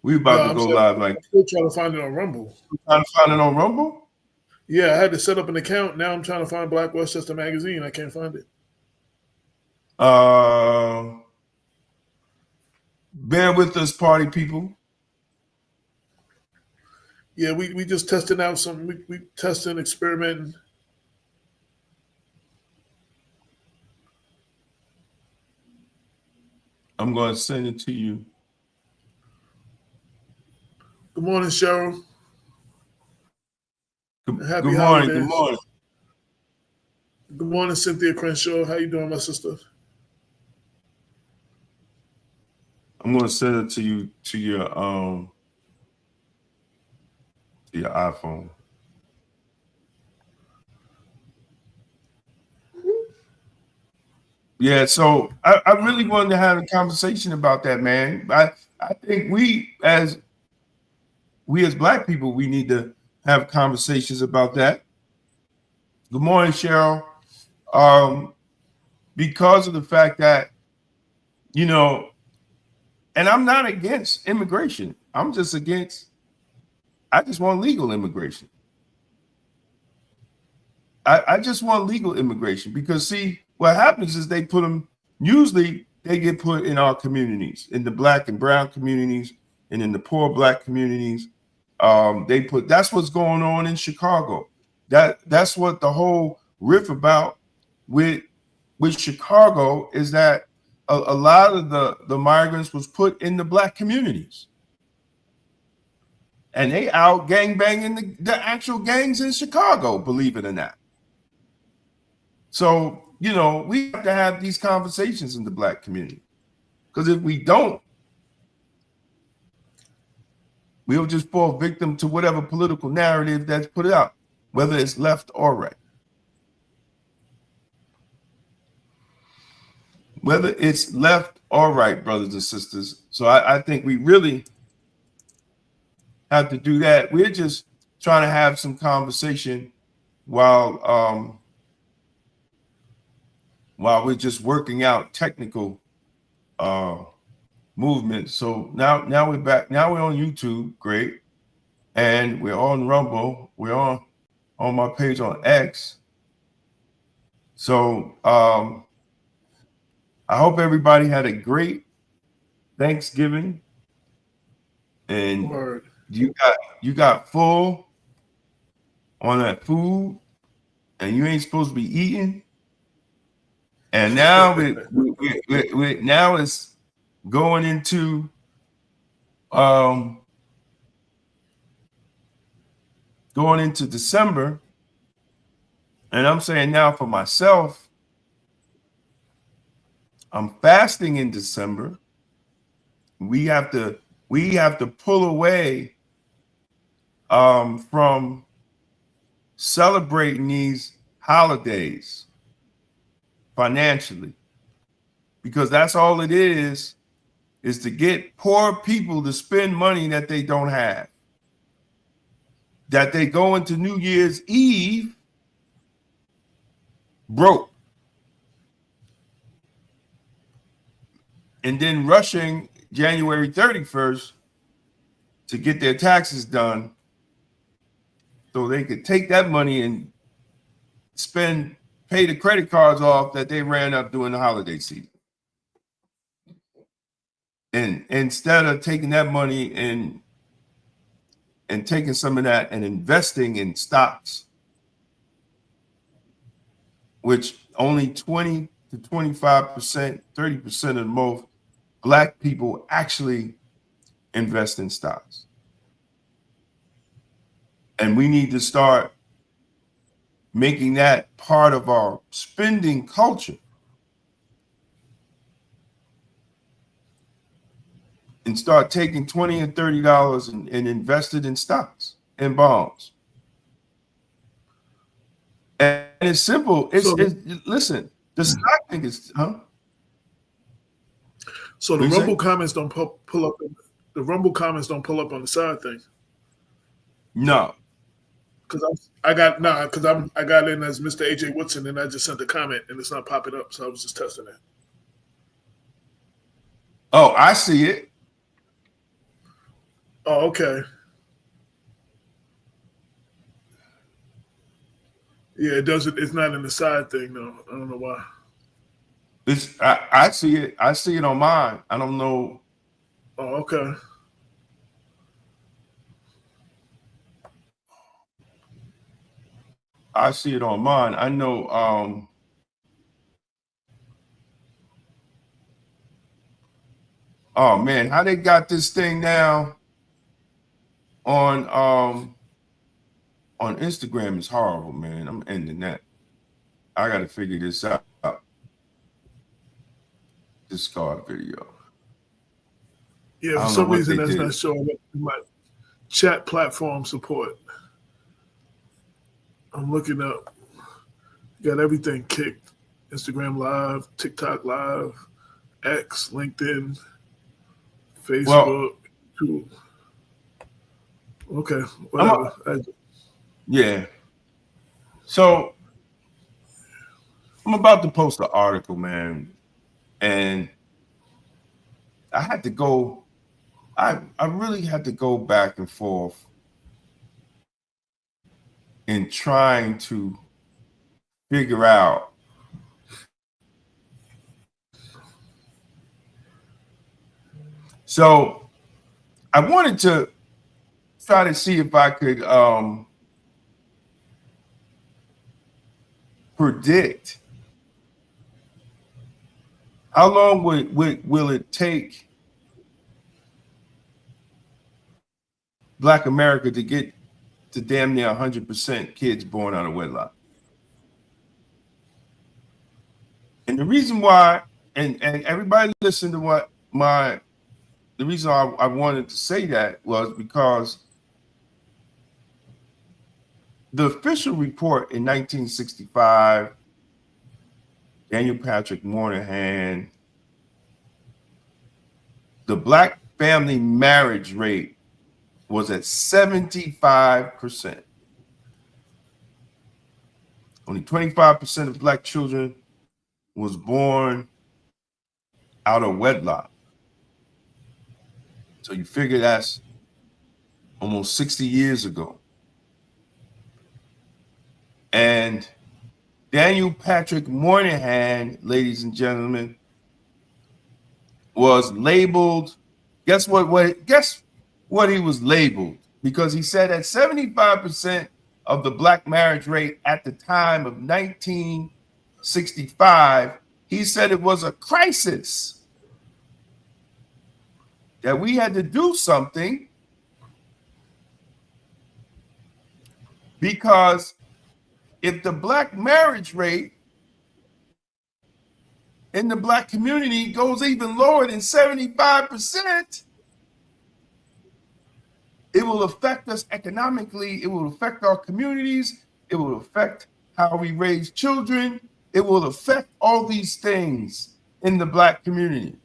We No, about to I'm go saying live. Like I'm still trying to find it on Rumble. trying to find it on Rumble. Yeah, I had to set up an account. Now I'm trying to find Black Westchester magazine. I can't find it. Uh, bear with us, party people. Yeah, we just testing out some. We testing, experimenting. I'm going to send it to you. Good morning, Cheryl. Good Happy morning. Good holidays. morning. Good morning, Cynthia Crenshaw. How you doing, my sister? I'm going to send it to you to your iPhone. Yeah, so I really wanted to have a conversation about that, man. I think we as Black people, we need to have conversations about that. Good morning, Cheryl. Um, because of the fact that, you know, and I'm not against immigration. I just want legal immigration. I just want legal immigration because see, what happens is usually they get put in our communities, in the Black and brown communities, and in the poor Black communities. That's what's going on in Chicago. That's what the whole riff about with Chicago is that a lot of the migrants was put in the Black communities. And they out gang banging the actual gangs in Chicago, believe it or not. So, we have to have these conversations in the Black community. Because if we don't, we'll just fall victim to whatever political narrative that's put out, whether it's left or right. Whether it's left or right, brothers and sisters. So I think we really have to do that. We're just trying to have some conversation while we're just working out technical movement. So now we're back. Now we're on YouTube, great, and we're on Rumble. We're on my page on X. So I hope everybody had a great Thanksgiving, and Word. you got full on that food, and you ain't supposed to be eating. And now now it's going into December, and I'm saying now for myself, I'm fasting in December. We have to pull away from celebrating these holidays financially, because that's all it is to get poor people to spend money that they don't have, that they go into New Year's Eve broke, and then rushing January 31st to get their taxes done so they could take that money and pay the credit cards off that they ran up during the holiday season. And instead of taking that money and taking some of that and investing in stocks, which only 20 to 25%, 30% of the most Black people actually invest in stocks. And we need to start making that part of our spending culture and start taking $20 and $30 and invest it in stocks and bonds. And it's simple. Listen, the stock thing is, So the Rumble comments don't pull up. The Rumble comments don't pull up on the side thing. No. Because I got in as Mr. AJ Woodson, and I just sent a comment, and it's not popping up. So I was just testing it. Oh, I see it. Oh, okay. Yeah, it doesn't. It's not in the side thing though. I don't know why. I see it. I see it on mine. I don't know. Oh, okay. I see it on mine. I know. Oh man, how they got this thing now on Instagram is horrible, man. I'm ending that. I got to figure this out. Discard video. Yeah, I for don't know some what reason they that's did. not showing up in my chat platform support. I'm looking up. Got everything kicked. Instagram Live, TikTok Live, X, LinkedIn, Well, Facebook, YouTube. Okay, I'm whatever. yeah. So I'm about to post an article, man, and I had to go. I really had to go back and forth in trying to figure out. So I wanted to try to see if I could predict how long will it take Black America to get to damn near 100% kids born out of wedlock. And the reason why, and everybody listen to what the reason I wanted to say that was because the official report in 1965, Daniel Patrick Moynihan, the Black family marriage rate was at 75%. Only 25% of Black children was born out of wedlock. So you figure that's almost 60 years ago. And Daniel Patrick Moynihan, ladies and gentlemen, was labeled. Guess what? Guess what he was labeled? Because he said that 75% of the Black marriage rate at the time of 1965, he said it was a crisis, that we had to do something because if the Black marriage rate in the Black community goes even lower than 75%, it will affect us economically. It will affect our communities. It will affect how we raise children. It will affect all these things in the Black community.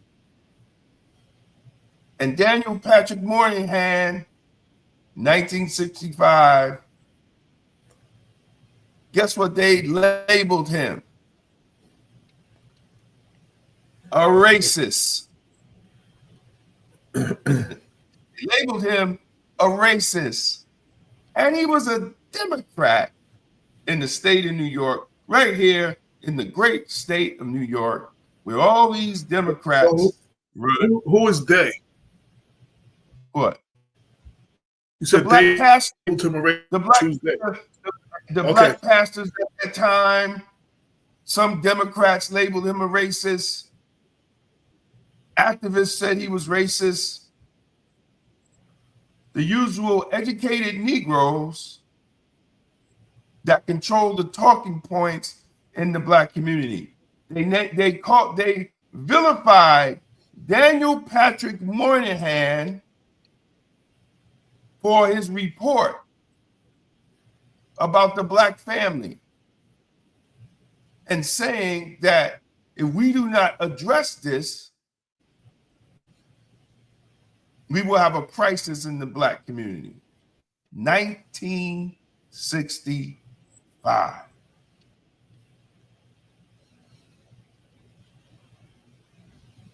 And Daniel Patrick Moynihan, 1965, guess what they labeled him? A racist. They labeled him a racist. And he was a Democrat in the state of New York, right here in the great state of New York, where all these Democrats run. Who is they? What? You The said black they pastor, to Maria the black, Tuesday. the Okay. black pastors at that time. Some Democrats labeled him a racist. Activists said he was racist. The usual educated Negroes that control the talking points in the Black community. They vilified Daniel Patrick Moynihan for his report about the Black family and saying that if we do not address this, we will have a crisis in the Black community. 1965.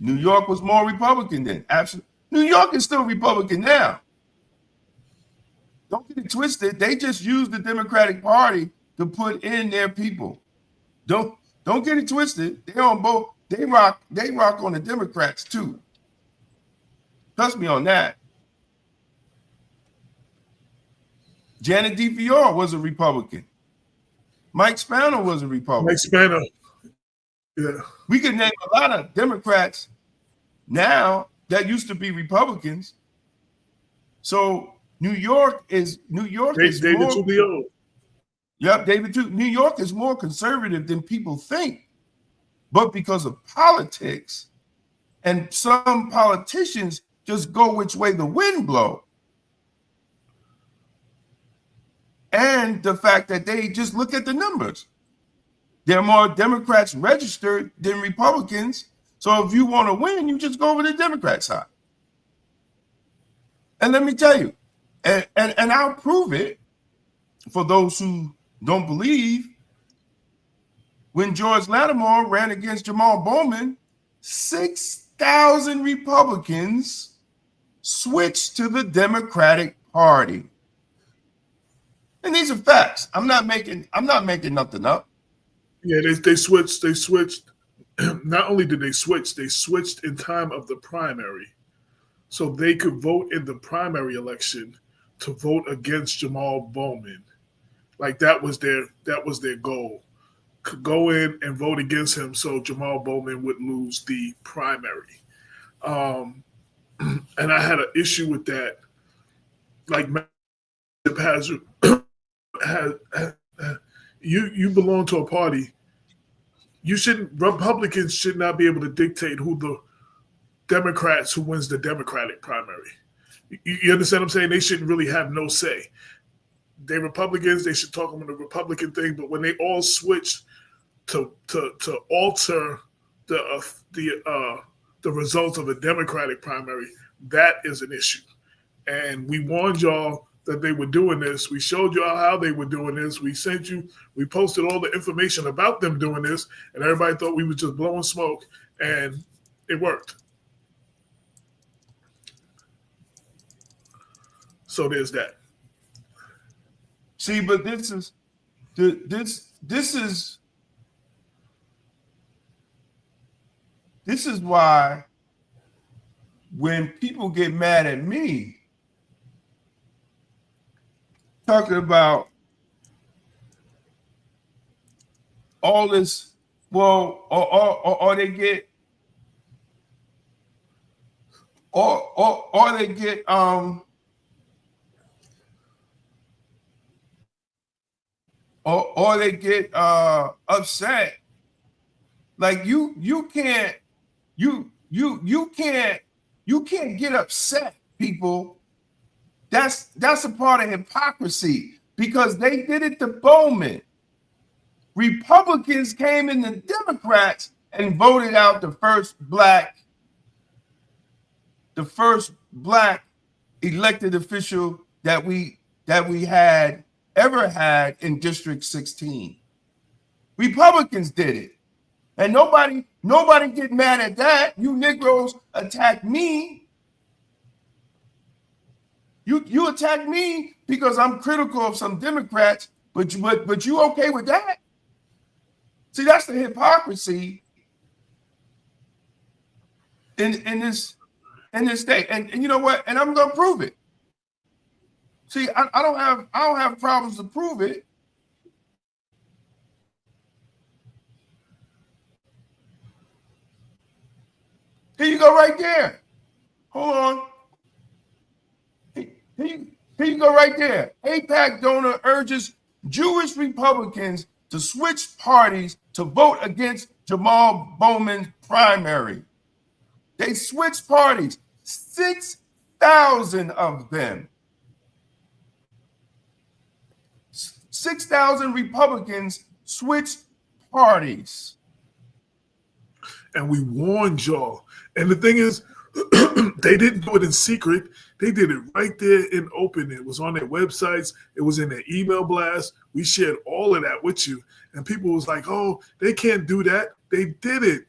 New York was more Republican then. Absolutely. New York is still Republican now. Don't get it twisted. They just use the Democratic Party to put in their people. Don't get it twisted. They on both. They rock on the Democrats too. Trust me on that. Janet DeFiore was a Republican. Mike Spanner was a Republican. Mike Spanner. Yeah. We could name a lot of Democrats now that used to be Republicans. So New York is David more, Tubio. Yep, David too. New York is more conservative than people think, but because of politics, and some politicians just go which way the wind blow, and the fact that they just look at the numbers. There are more Democrats registered than Republicans. So if you want to win, you just go over the Democrat side. And let me tell you, and I'll prove it for those who don't believe. When George Lattimore ran against Jamal Bowman, 6,000 Republicans switched to the Democratic Party. And these are facts. I'm not making nothing up. Yeah, they switched. They switched. Not only did they switched in time of the primary, so they could vote in the primary election to vote against Jamal Bowman. Like that was their goal. Could go in and vote against him so Jamal Bowman would lose the primary. And I had an issue with that. Like you belong to a party. Republicans should not be able to dictate who the Democrats who wins the Democratic primary. You understand what I'm saying? They shouldn't really have no say. They Republicans, they should talk about the Republican thing, but when they all switch to alter the results of the Democratic primary, that is an issue. And we warned y'all that they were doing this. We showed y'all how they were doing this. We posted all the information about them doing this, and everybody thought we were just blowing smoke, and it worked. So there's that. See, but this is why when people get mad at me talking about all this, well, or they get or they get or they get upset. Like you can't get upset, people. That's a part of hypocrisy, because they did it to Bowman. Republicans came in the Democrats and voted out the first black elected official that we had ever had in District 16. Republicans did it. And nobody get mad at that. You Negroes attack me. You attack me because I'm critical of some Democrats, but you okay with that? See, that's the hypocrisy in this state. And you know what? And I'm gonna prove it. See, I don't have problems to prove it. Here you go right there. Hold on. Here you go right there. AIPAC donor urges Jewish Republicans to switch parties to vote against Jamal Bowman's primary. They switched parties, 6,000 of them. 6,000 Republicans switched parties. And we warned y'all. And the thing is, they didn't do it in secret. They did it right there in open. It was on their websites. It was in their email blast. We shared all of that with you. And people was like, oh, they can't do that. They did it.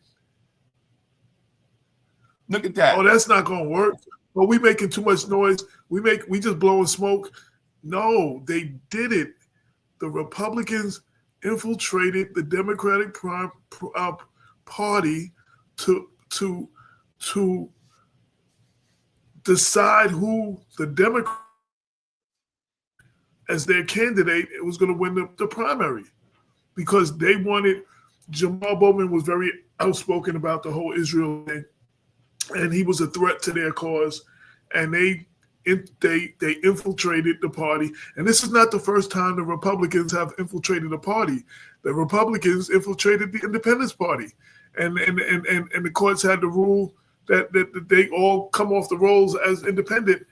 Look at that. Oh, that's not going to work. But we making too much noise. We just blowing smoke. No, they did it. The Republicans infiltrated the Democratic Party to decide who the Democrat as their candidate was going to win the primary, because they wanted. Jamal Bowman was very outspoken about the whole Israel thing, and he was a threat to their cause, and they infiltrated the party. And this is not the first time the Republicans have infiltrated a party. The Republicans infiltrated the Independence Party, and the courts had to rule that they all come off the rolls as independent,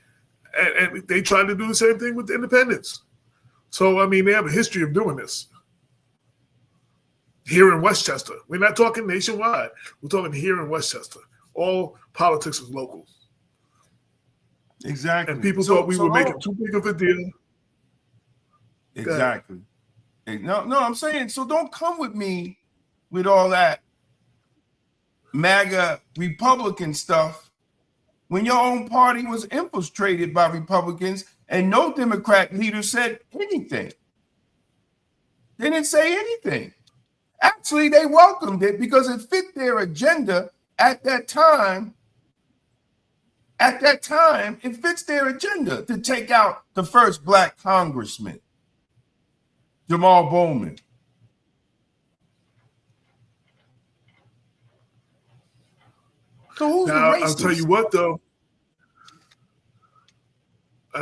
and they tried to do the same thing with the independents. So, I mean, they have a history of doing this. Here in Westchester. We're not talking nationwide. We're talking here in Westchester. All politics is local. Exactly. And people thought we were making too big of a deal. Exactly. No, I'm saying, so don't come with me with all that MAGA Republican stuff when your own party was infiltrated by Republicans and no Democrat leader said anything. They didn't say anything. Actually, they welcomed it because it fit their agenda at that time. At that time, it fits their agenda to take out the first black congressman, Jamal Bowman. So who's now, the racist? I'll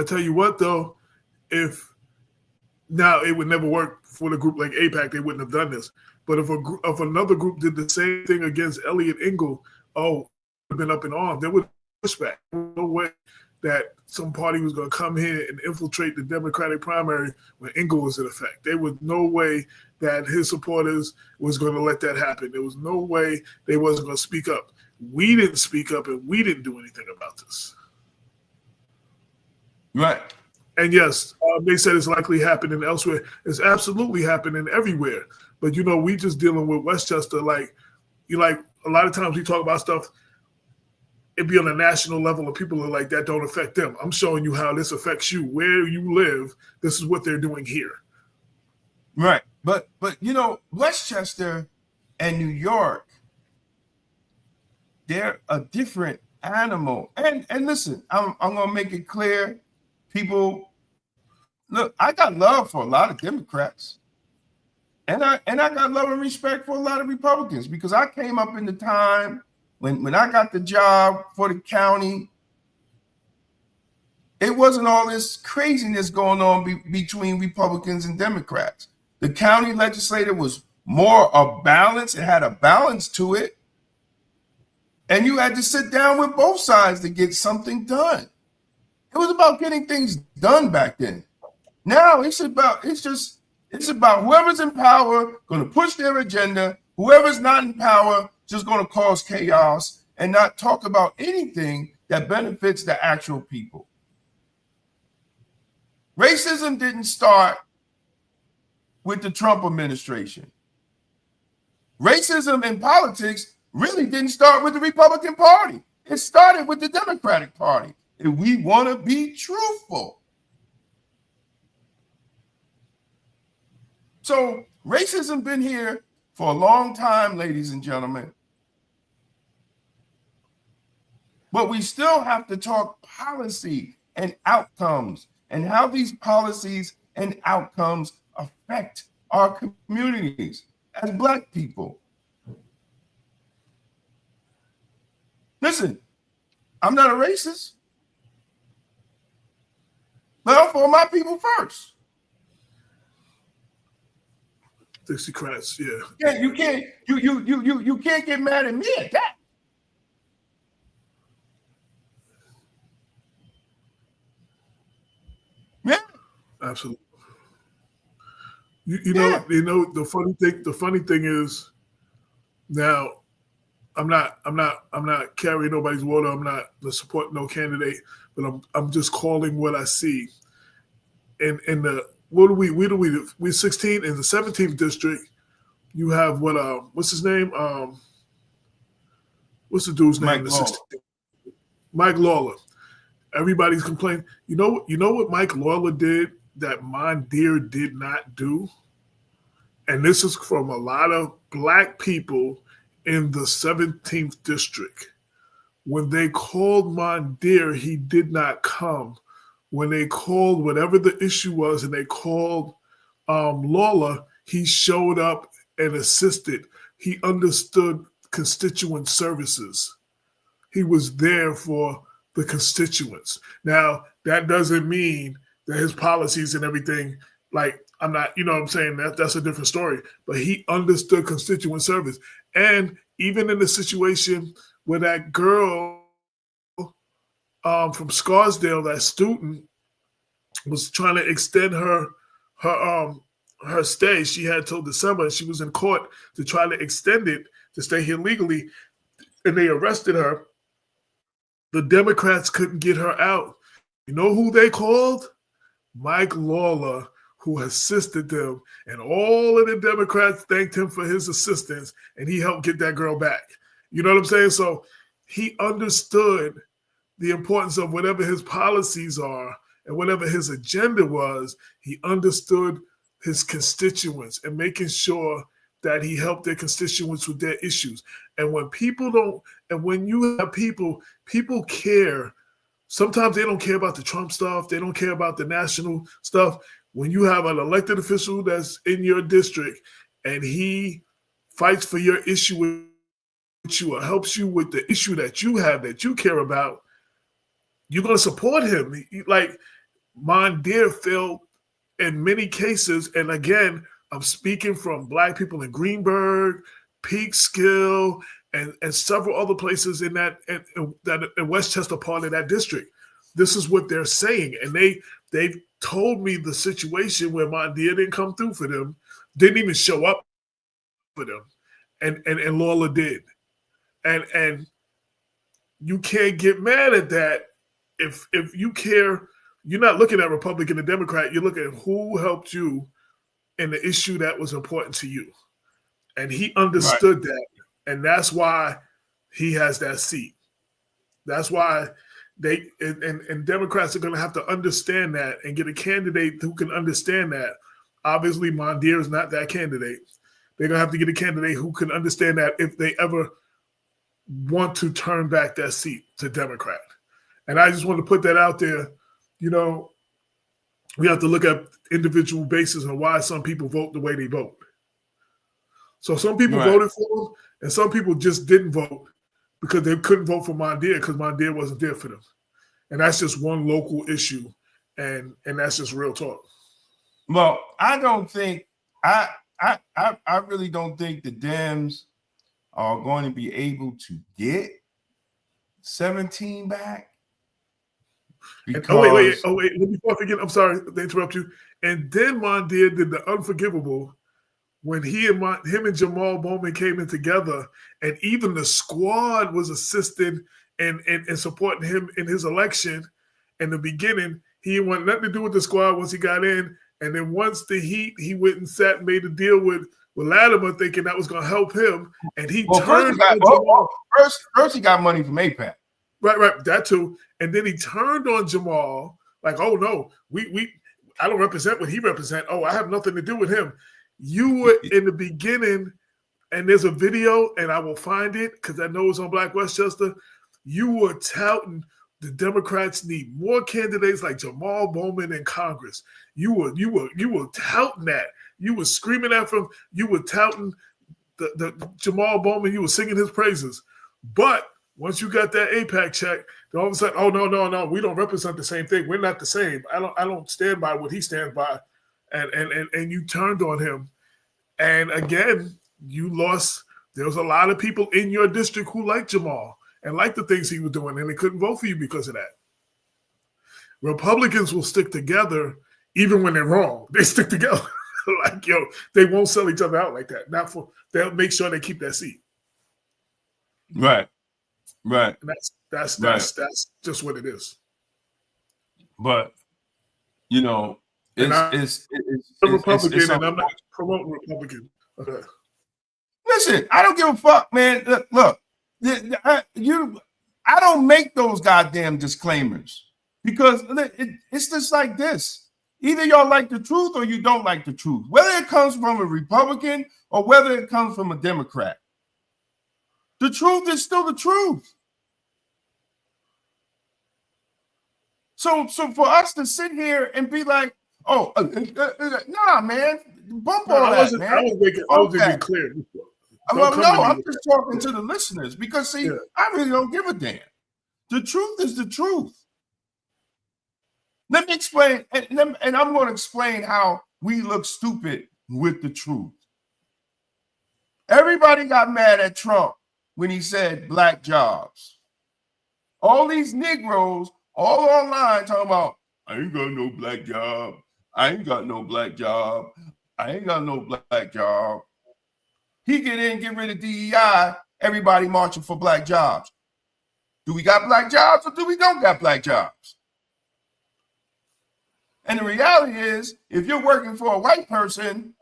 tell you what though, if now it would never work for the group like AIPAC, they wouldn't have done this. But if another group did the same thing against Elliot Engel, would have been up in arms. There would be pushback. No way that some party was going to come here and infiltrate the Democratic primary when Engel was in effect. There was no way that his supporters was going to let that happen. There was no way they wasn't going to speak up. We didn't speak up, and we didn't do anything about this. Right. And yes, they said it's likely happening elsewhere. It's absolutely happening everywhere. But, we just dealing with Westchester. Like a lot of times we talk about stuff, it'd be on a national level, and people are like, that don't affect them. I'm showing you how this affects you. Where you live, this is what they're doing here. Right. But Westchester and New York, they're a different animal. And listen, I'm going to make it clear. People, look, I got love for a lot of Democrats. And I got love and respect for a lot of Republicans, because I came up in the time when I got the job for the county, it wasn't all this craziness going on between Republicans and Democrats. The county legislature was more of balance. It had a balance to it. And you had to sit down with both sides to get something done. It was about getting things done back then. Now it's about whoever's in power going to push their agenda. Whoever's not in power just going to cause chaos and not talk about anything that benefits the actual people. Racism didn't start with the Trump administration. Racism in politics really didn't start with the Republican Party. It started with the Democratic Party. And we want to be truthful. So racism been here for a long time, ladies and gentlemen. But we still have to talk policy and outcomes and how these policies and outcomes affect our communities as Black people. Listen, I'm not a racist, but I'm for my people first. Dixiecrats, yeah. Yeah, you can't get mad at me at that. Yeah, absolutely. You know, the funny thing is, now I'm not carrying nobody's water. I'm not supporting no candidate, but I'm just calling what I see. In the we're 16 in the 17th district. You have what's his name? What's the dude's name? Mike Lawler. Mike Lawler. Everybody's complaining. You know what Mike Lawler did that Mondeer did not do? And this is from a lot of black people in the 17th district. When they called Mondeer, he did not come. When they called whatever the issue was and they called Lawler, he showed up and assisted. He understood constituent services. He was there for the constituents. Now, that doesn't mean that his policies and everything, like, I'm not, you know what I'm saying? That's a different story. But he understood constituent service. And even in the situation where that girl from Scarsdale, that student, was trying to extend her stay. She had till December, and she was in court to try to extend it to stay here legally, and they arrested her. The Democrats couldn't get her out. You know who they called? Mike Lawler, who assisted them, and all of the Democrats thanked him for his assistance, and he helped get that girl back. You know what I'm saying? So he understood the importance of whatever his policies are and whatever his agenda was. He understood his constituents and making sure that he helped their constituents with their issues. And when people don't, and when you have people care. Sometimes they don't care about the Trump stuff. They don't care about the national stuff. When you have an elected official that's in your district and he fights for your issue with you or helps you with the issue that you have that you care about, you're going to support him. Like Mondeer felt in many cases, and again, I'm speaking from black people in Greenberg, Peekskill, and several other places in that in Westchester part of that district. This is what they're saying, and they've told me the situation where Mondeer didn't come through for them, didn't even show up for them, and Lawler did, and you can't get mad at that if you care. You're not looking at Republican and Democrat. You're looking at who helped you in the issue that was important to you, and he understood that. And that's why he has that seat. That's why they and Democrats are going to have to understand that and get a candidate who can understand that. Obviously, Mondeer is not that candidate. They're going to have to get a candidate who can understand that if they ever want to turn back that seat to Democrat. And I just want to put that out there. You know, we have to look at individual basis and why some people vote the way they vote. So some people voted for him, and some people just didn't vote because they couldn't vote for Mondeer because Mondeer wasn't there for them. And that's just one local issue, and that's just real talk. Well, I don't think I really don't think the Dems are going to be able to get 17 back. Because... wait. Before I forget, I'm sorry to interrupt you. And then Mondeer did the unforgivable when him and Jamal Bowman came in together, and even the squad was assisting and supporting him in his election. In the beginning, he wanted nothing to do with the squad once he got in. And then once the heat, he went and sat and made a deal with Latimer, thinking that was going to help him. And he turned on Jamal. First, he got money from APAC. Right, that too. And then he turned on Jamal, like, oh no, I don't represent what he represent. Oh, I have nothing to do with him. You were in the beginning, and there's a video, and I will find it because I know it's on Black Westchester. You were touting the Democrats need more candidates like Jamal Bowman in Congress. You were touting that. You were screaming at him. You were touting the Jamal Bowman. You were singing his praises. But once you got that APAC check, then all of a sudden, oh no, we don't represent the same thing. We're not the same. I don't stand by what he stands by. And you turned on him. And again, you lost. There was a lot of people in your district who liked Jamal and liked the things he was doing, and they couldn't vote for you because of that. Republicans will stick together even when they're wrong. They stick together. Like, they won't sell each other out like that. They'll make sure they keep that seat. Right. And that's just what it is. But it's Republican, and I'm not promoting Republican. Okay. Listen, I don't give a fuck, man. Look, I don't make those goddamn disclaimers. Because it's just like this. Either y'all like the truth or you don't like the truth, whether it comes from a Republican or whether it comes from a Democrat. The truth is still the truth. So for us to sit here and be like, oh, nah, man, bump all that, man. I was making clear. Well, no, I'm just talking to the listeners because, see, I really don't give a damn. The truth is the truth. Let me explain, and I'm going to explain how we look stupid with the truth. Everybody got mad at Trump when he said black jobs. All these Negroes all online talking about, I ain't got no black job. I ain't got no black job. I ain't got no black job. He get in, get rid of DEI, everybody marching for black jobs. Do we got black jobs or do we don't got black jobs? And the reality is, if you're working for a white person,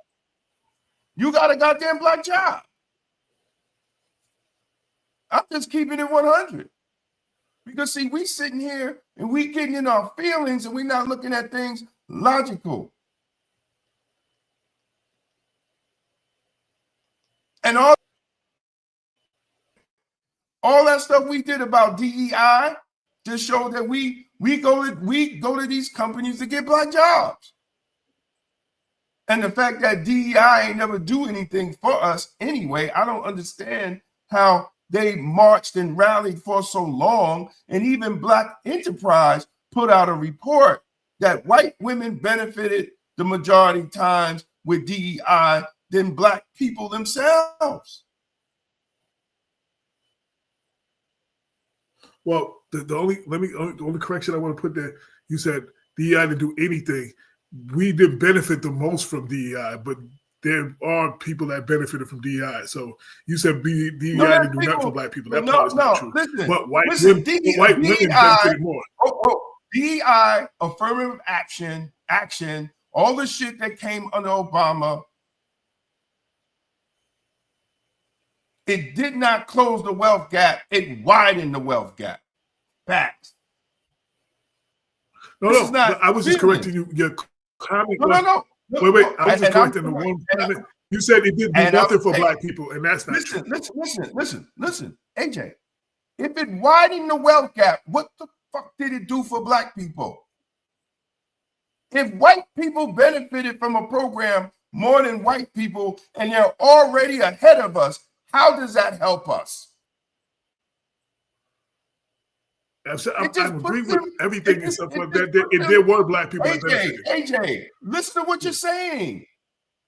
you got a goddamn black job. I'm just keeping it 100. Because, see, we sitting here and we getting in our feelings and we not looking at things logical. And all that stuff we did about DEI just showed that we go to these companies to get black jobs. And the fact that DEI ain't never do anything for us anyway, I don't understand how they marched and rallied for so long. And even Black Enterprise put out a report that white women benefited the majority times with DEI than black people themselves. Well, the only correction I want to put there, you said DEI didn't do anything. We didn't benefit the most from DEI, but there are people that benefited from DEI. So you said DEI didn't do nothing for black people. That part is not true. Listen, but white women DEI, benefited more. DEI, affirmative action, all the shit that came under Obama, it did not close the wealth gap. It widened the wealth gap. Facts. I was just correcting you. Your comment. No. Wait. I was just correcting the one comment. You said it didn't do nothing for black people, and that's not true. Listen, AJ. If it widened the wealth gap, what the fuck did it do for black people? If white people benefited from a program more than white people, and they're already ahead of us, how does that help us? I agree with everything except for that there were black people that benefited. AJ, listen to what you're saying.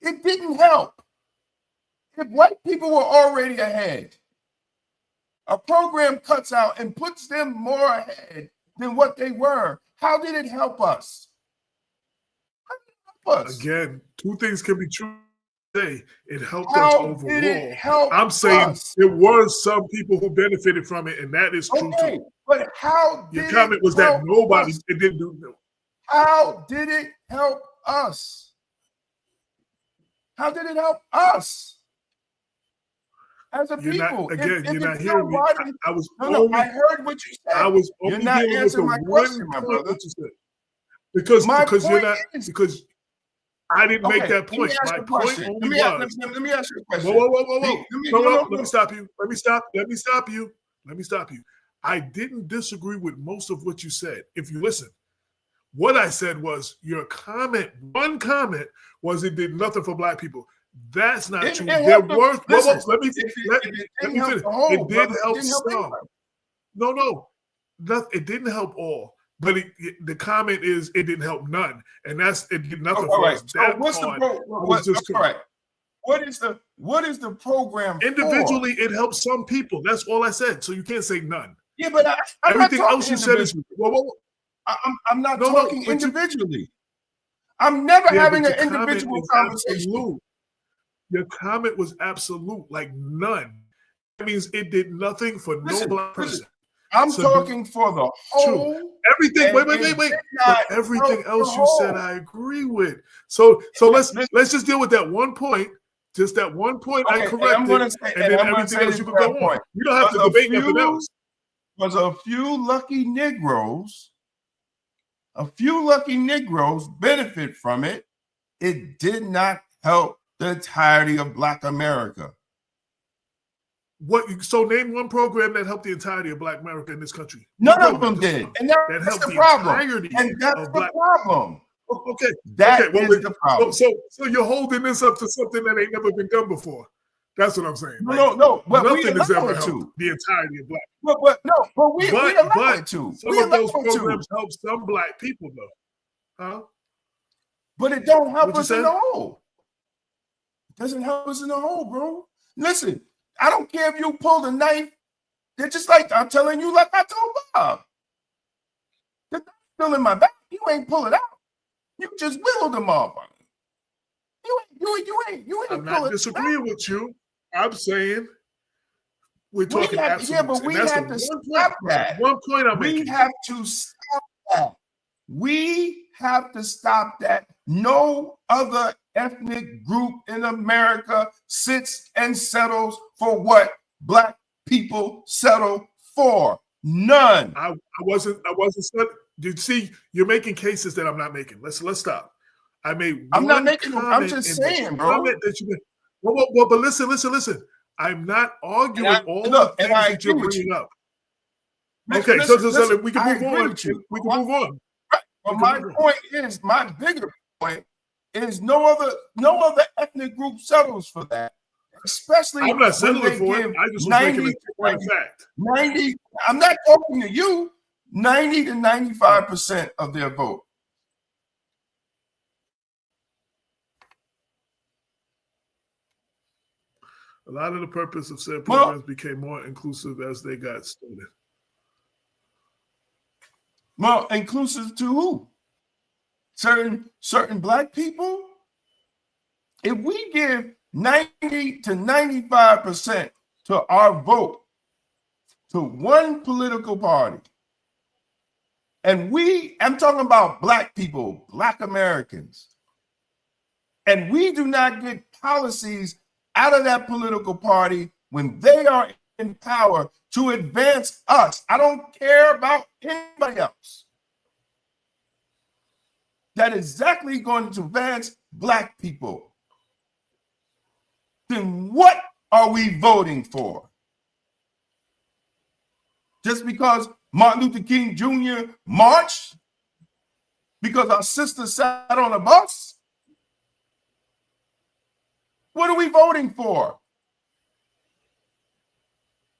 It didn't help. If white people were already ahead, a program cuts out and puts them more ahead than what they were. How did it help us? How did it help us? Again, two things can be true. It helped us overall. I'm saying there were some people who benefited from it, and that is true too. But how did your comment was that nobody it didn't do no. How did it help us? How did it help us as a people? You're not hearing me. I heard what you said. I was only dealing with the one point what you said. Because I didn't make that point. My point only was. Let me ask you a question. Whoa. Let me stop you. Let me stop you. I didn't disagree with most of what you said. If you listen, what I said was your comment, one comment was it did nothing for black people. That's not true. There were, let me finish. It did help some. No. It didn't help all. But the comment is it didn't help none, and it did nothing for us. That what's part was just correct. What is the program? Individually, it helps some people. That's all I said. So you can't say none. Yeah, but everything else you said is. I'm not talking individually. I'm never having an individual conversation. Your comment was absolute, like none. That means it did nothing for no black person. I'm talking for the whole. True. Everything. Wait. But everything else you said, I agree with. So let's just deal with that one point. Just that one point I corrected, and then everything else you can go on. You don't have to debate nothing else. Was a few lucky Negroes a few lucky Negroes benefit from it, it did not help the entirety of Black America. So name one program that helped the entirety of Black America in this country. None of them did. And that's the problem. And that's the problem. Okay. That is the problem. So you're holding this up to something that ain't never been done before. That's what I'm saying. No. But nothing has ever helped the entirety of Black. But we allow it to. Some of those programs help some Black people, though. Huh? But it don't help us in the whole. It doesn't help us in the whole, bro. Listen, I don't care if you pull the knife. They're just like I'm telling you, like I told Bob. The knife's still in my back. You ain't pull it out. You just whittled them off. You ain't. I'm not disagreeing with you. I'm saying we're talking absolutes. Yeah, but we have to stop that. One point I'm making. We have to stop that. We have to stop that. No other ethnic group in America sits and settles for what Black people settle for. None. I wasn't. You see, you're making cases that I'm not making. Let's stop. I'm not making them. I'm just saying, bro. Well, but listen. I'm not arguing the things that you're bringing up. Okay, so we can move on. We can move on. But my bigger point is no other ethnic group settles for that. Especially I'm not settling for it. I just was making a fact. 90, I'm not talking to you, 90 to 95% of their vote. A lot of the purpose of said programs became more inclusive as they got started. Well, inclusive to who? Certain Black people? If we give 90 to 95% to our vote to one political party, and I'm talking about Black people, Black Americans, and we do not get policies out of that political party when they are in power to advance us. I don't care about anybody else. That is exactly going to advance Black people. Then what are we voting for? Just because Martin Luther King Jr. marched? Because our sister sat on a bus? What are we voting for?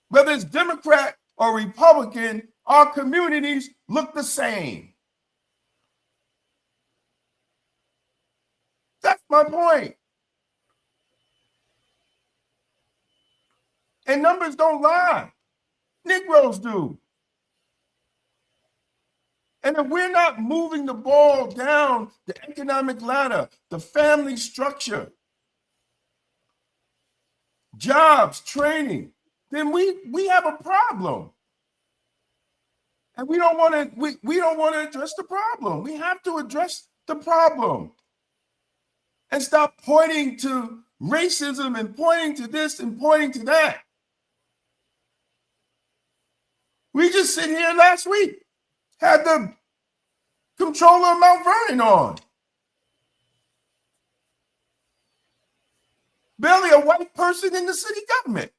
Whether it's Democrat or Republican, our communities look the same. That's my point. And numbers don't lie. Negroes do. And if we're not moving the ball down the economic ladder, the family structure, jobs, training, then we have a problem. And we don't want to address the problem. We have to address the problem. And stop pointing to racism and pointing to this and pointing to that. We just sit here last week, had the controller of Mount Vernon on. Barely a white person in the city government.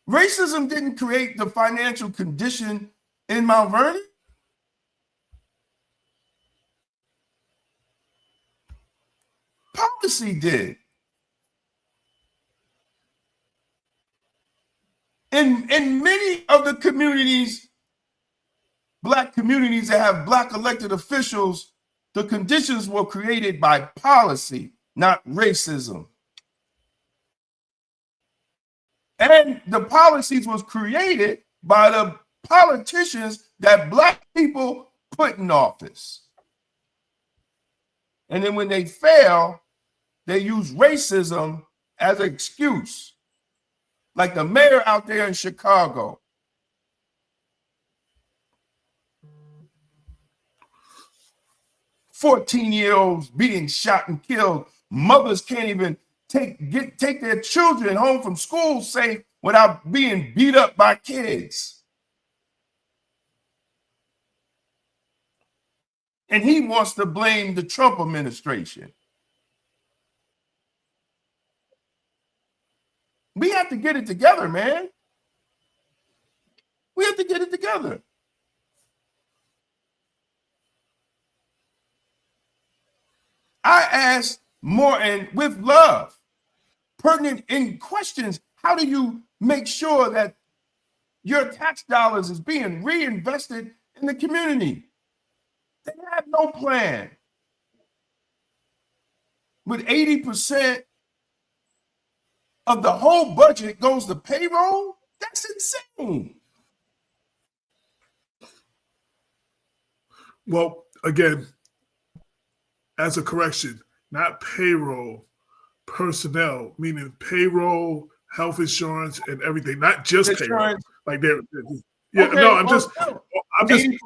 Racism didn't create the financial condition in Mount Vernon. Policy did. In many of the communities, Black communities that have Black elected officials, the conditions were created by policy, not racism. And the policies was created by the politicians that Black people put in office. And then when they fail, they use racism as an excuse. Like the mayor out there in Chicago. "14-year-olds being shot and killed. Mothers can't even take their children home from school safe without being beat up by kids." And he wants to blame the Trump administration. We have to get it together, man. We have to get it together. I asked more and with love, pertinent in questions. How do you make sure that your tax dollars is being reinvested in the community? They have no plan. With 80% of the whole budget goes to payroll, that's insane. Well, again, as a correction, not payroll, personnel, meaning payroll, health insurance, and everything, not just insurance. Payroll. Like yeah, okay. No, I'm just,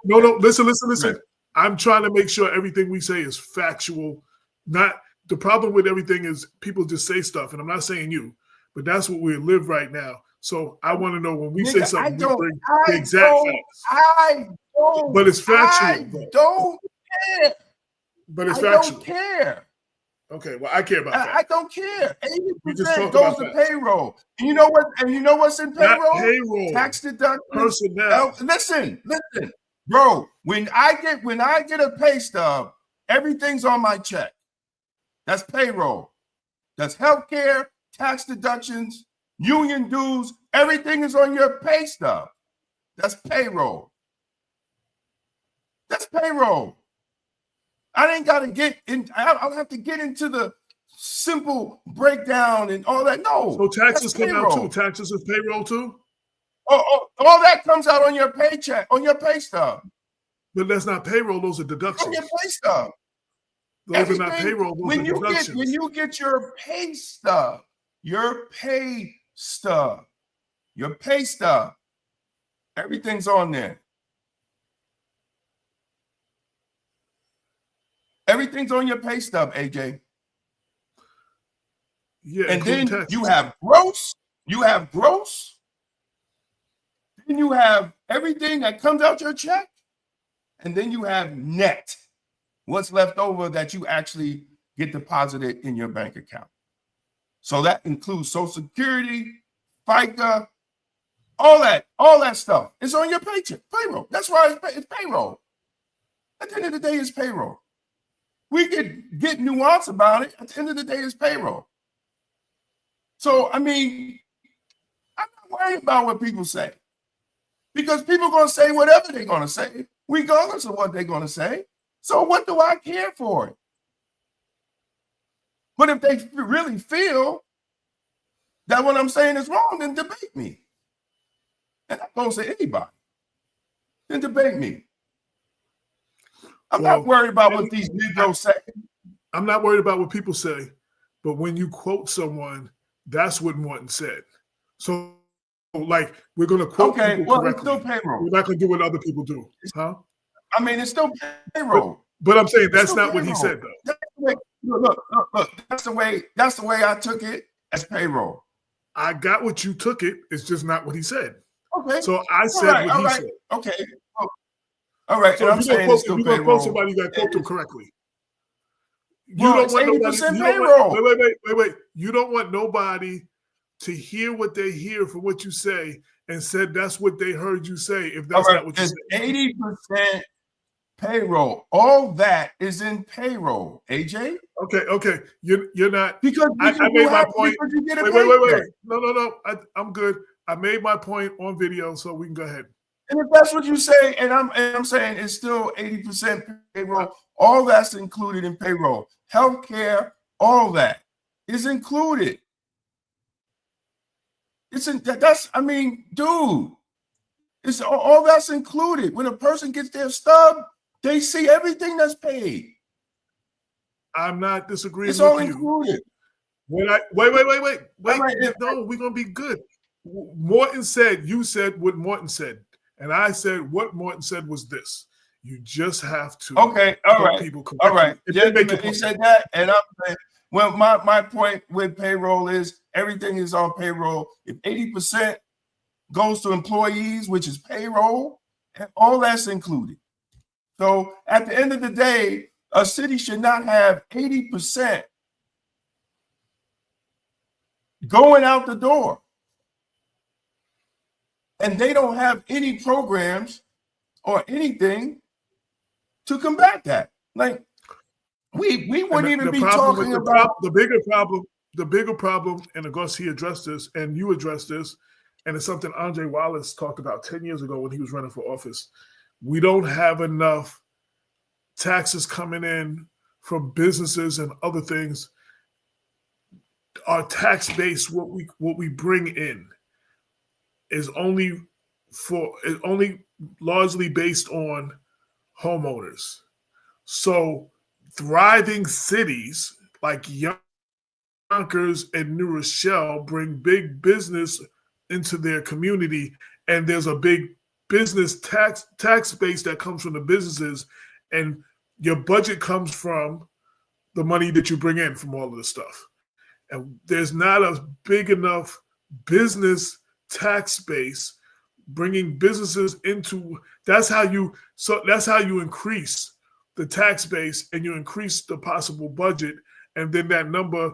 no, listen. I'm trying to make sure everything we say is factual. Not the problem with everything is people just say stuff, and I'm not saying you, but that's what we live right now. So I want to know when we say something, we bring the exact facts. I don't. But it's factual. I don't care. But it's factual. I don't care. Okay, well, I care about that. I don't care. 80% goes to payroll. And you know what? And you know what's in payroll? Not payroll. Tax deductions. Personnel. Listen, bro. When I get a pay stub, everything's on my check. That's payroll. That's healthcare, tax deductions, union dues. Everything is on your pay stub. That's payroll. That's payroll. I ain't got to get in. I don't have to get into the simple breakdown and all that. No. So taxes come out too. Taxes is payroll too. Oh, all that comes out on your paycheck, on your pay stub. But that's not payroll. Those are deductions. On your pay stub. Those are not payroll. Those are deductions. When you get your pay stub, everything's on there. Everything's on your pay stub, AJ. Yeah, and then you have gross. Then you have everything that comes out your check. And then you have net. What's left over that you actually get deposited in your bank account. So that includes Social Security, FICA, all that stuff. It's on your paycheck, payroll. That's why it's payroll. At the end of the day, it's payroll. We could get nuance about it. At the end of the day, it's payroll. So, I mean, I'm not worried about what people say. Because people are going to say whatever they're going to say, regardless of what they're going to say. So what do I care for it? But if they really feel that what I'm saying is wrong, then debate me. And I'm going to say anybody. Then debate me. I'm not worried about what these Negroes say. I'm not worried about what people say. But when you quote someone, that's what Morton said. So, like, we're going to quote people correctly. It's still payroll. We're not going to do what other people do. Huh? I mean, it's still payroll. But I'm saying that's not what he said, though. That's the way, look, that's the way I took it as payroll. I got what you took it. It's just not what he said. Okay. So I said what he said. Okay. All right. So if you're going to quote somebody, you got to quote them correctly. You don't want 80% payroll. Wait. You don't want nobody to hear what they hear from what you say and said that's what they heard you say if that's not what you said. 80% payroll. All that is in payroll, AJ. Okay. You're not because I made my point. Wait. No. I'm good. I made my point on video, so we can go ahead. And if that's what you say, and I'm saying it's still 80% payroll, all that's included in payroll. Healthcare, all that is included. Dude, it's all that's included. When a person gets their stub, they see everything that's paid. I'm not disagreeing with you. It's all included. Wait. No, we're gonna be good. Morton said, you said what Morton said, and I said what Morton said was this. You just have to all right. He said that, and I'm saying, well, my point with payroll is everything is on payroll. If 80% goes to employees, which is payroll, and all that's included. So at the end of the day, a city should not have 80% going out the door. And they don't have any programs or anything to combat that. Like we wouldn't even be talking about the bigger problem, and August, he addressed this, and you addressed this, and it's something Andre Wallace talked about 10 years ago when he was running for office. We don't have enough taxes coming in from businesses and other things. Our tax base, what we bring in, is only largely based on homeowners. So thriving cities like Yonkers and New Rochelle bring big business into their community, and there's a big business tax base that comes from the businesses, and your budget comes from the money that you bring in from all of this stuff. And there's not a big enough business tax base bringing businesses into. That's how you increase the tax base, and you increase the possible budget, and then that number,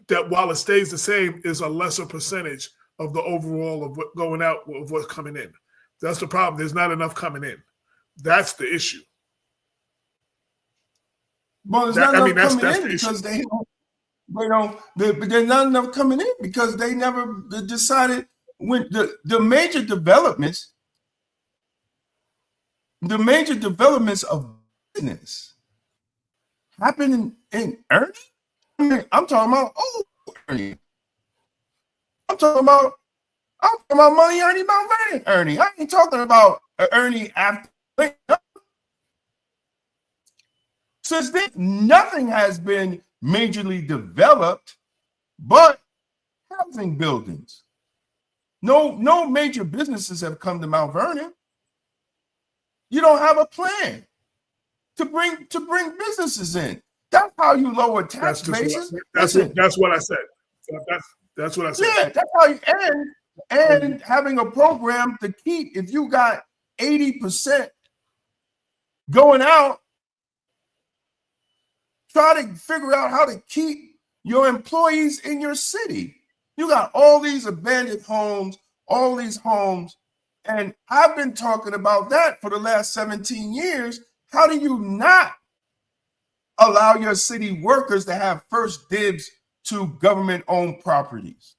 that while it stays the same, is a lesser percentage of the overall of what going out, of what's coming in. That's the problem. There's not enough coming in. That's the issue. Well, there's not enough coming in because there's not enough coming in because they never decided when the major developments of business happen in Ernie. I mean, I'm talking about Ernie. I'm talking about money Ernie Mount Vernon Ernie. I ain't talking about Ernie after. Since then, nothing has been majorly developed but housing buildings. No major businesses have come to Mount Vernon. You don't have a plan to bring businesses in. That's how you lower tax bases. That's what I said. That's what I said. Yeah, that's how you and having a program to keep, if you got 80% going out, try to figure out how to keep your employees in your city. You got all these abandoned homes, all these homes, and I've been talking about that for the last 17 years. How do you not allow your city workers to have first dibs to government-owned properties?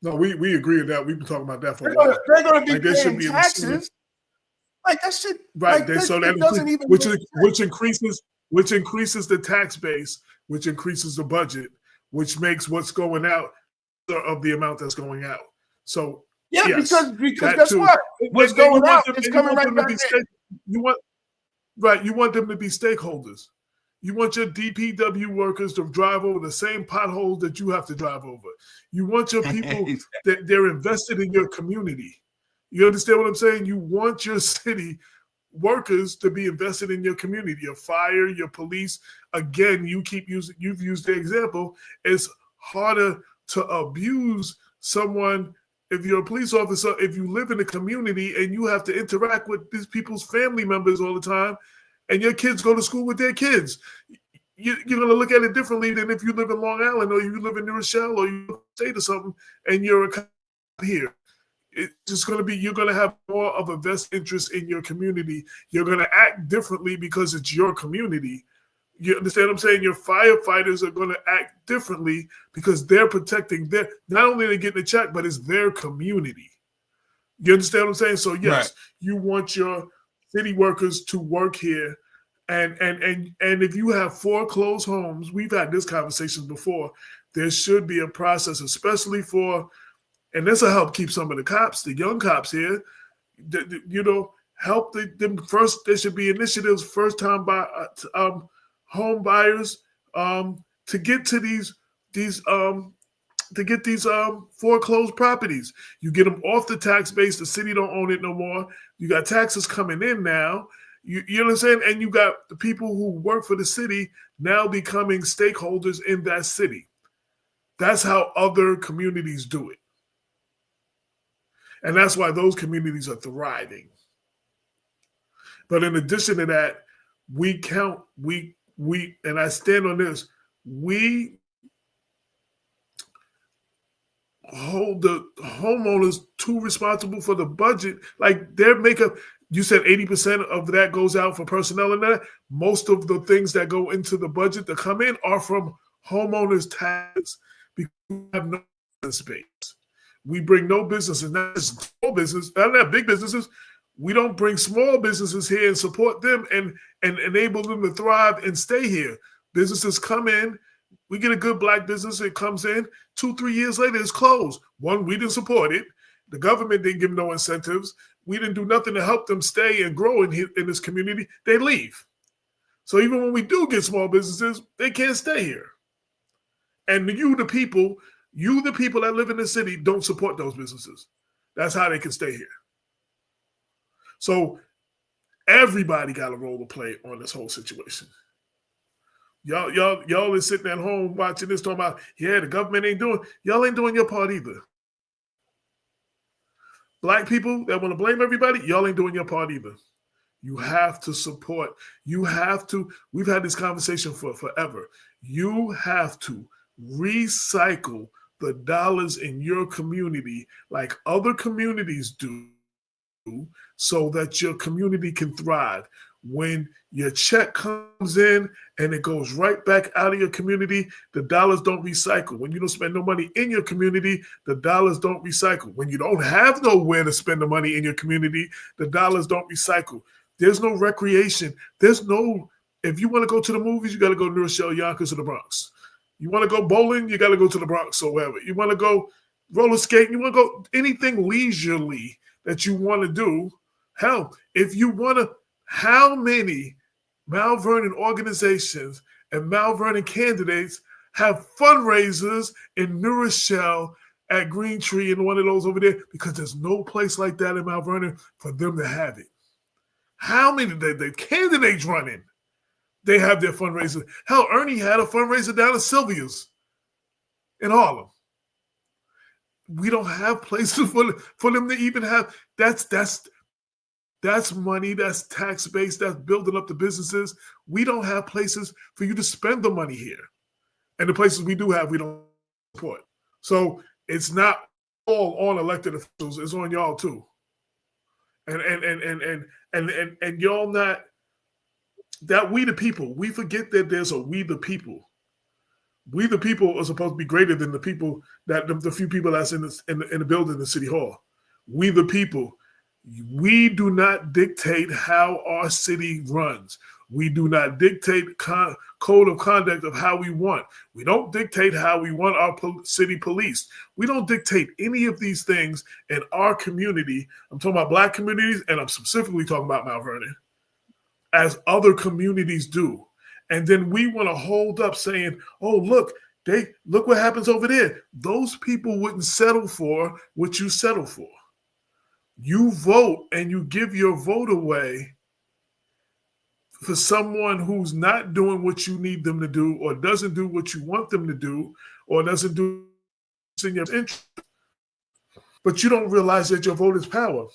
No, we agree with that. We've been talking about that for a while. They're going to be paying taxes. Like that shit, right? Like so that doesn't even which increases the tax base, which increases the budget, which makes what's going out of the amount that's going out. So yeah, yes, because that's what what's going out is coming right back in. You want them to be stakeholders. You want your DPW workers to drive over the same potholes that you have to drive over. You want your people that they're invested in your community. You understand what I'm saying? You want your city workers to be invested in your community, your fire, your police. Again, you've used the example. It's harder to abuse someone if you're a police officer, if you live in a community and you have to interact with these people's family members all the time, and your kids go to school with their kids. You're going to look at it differently than if you live in Long Island or you live in New Rochelle or you state or something and you're a cop here. It's just going to be, you're going to have more of a vested interest in your community. You're going to act differently because it's your community. You understand what I'm saying? Your firefighters are going to act differently because they're protecting not only they're getting a check, but it's their community. You understand what I'm saying? So yes, right. You want your city workers to work here. And if you have foreclosed homes, we've had this conversation before, there should be a process, especially for, and this will help keep some of the cops, the young cops here, help them first. There should be initiatives, first time home buyers to get to these foreclosed properties. You get them off the tax base. The city don't own it no more. You got taxes coming in now. You know what I'm saying? And you got the people who work for the city now becoming stakeholders in that city. That's how other communities do it. And that's why those communities are thriving. But in addition to that, we count, and I stand on this, we hold the homeowners too responsible for the budget. Like their makeup, you said 80% of that goes out for personnel and that. Most of the things that go into the budget that come in are from homeowners' taxes because we have no space. We bring no businesses, not just small business, not big businesses. We don't bring small businesses here and support them and enable them to thrive and stay here. Businesses come in. We get a good black business. It comes in 2-3 years later, it's closed. One, we didn't support it. The government didn't give them no incentives. We didn't do nothing to help them stay and grow in this community. They leave. So even when we do get small businesses, they can't stay here. And you, the people that live in the city, don't support those businesses. That's how they can stay here. So everybody got a role to play on this whole situation. Y'all is sitting at home watching this, talking about, yeah, the government ain't doing. Y'all ain't doing your part either. Black people that want to blame everybody, y'all ain't doing your part either. You have to support. You have to. We've had this conversation for forever. You have to recycle the dollars in your community like other communities do so that your community can thrive. When your check comes in and it goes right back out of your community, the dollars don't recycle. When you don't spend no money in your community, the dollars don't recycle. When you don't have nowhere to spend the money in your community, the dollars don't recycle. There's no recreation. If you want to go to the movies, you got to go to New Rochelle, Yonkers, or the Bronx. You want to go bowling, you got to go to the Bronx or wherever. You want to go roller skating, you want to go anything leisurely that you want to do. Hell, if you want to, how many Mount Vernon organizations and Mount Vernon candidates have fundraisers in New Rochelle at Green Tree and one of those over there? Because there's no place like that in Mount Vernon for them to have it. How many the candidates running? They have their fundraiser. Hell, Ernie had a fundraiser down at Sylvia's in Harlem. We don't have places for them to even have. That's money, that's tax base, that's building up the businesses. We don't have places for you to spend the money here. And the places we do have, we don't support. So it's not all on elected officials, it's on y'all too. And y'all not, that we the people, we forget that there's a we the people. We the people are supposed to be greater than the people, that the few people that's in the building in City Hall. We the people. We do not dictate how our city runs. We do not dictate code of conduct of how we want. We don't dictate how we want our city policed. We don't dictate any of these things in our community. I'm talking about black communities, and I'm specifically talking about Mount Vernon, as other communities do. And then we want to hold up saying, oh, look what happens over there. Those people wouldn't settle for what you settle for. You vote and you give your vote away for someone who's not doing what you need them to do, or doesn't do what you want them to do, or doesn't do what's in your interest. But you don't realize that your vote is power,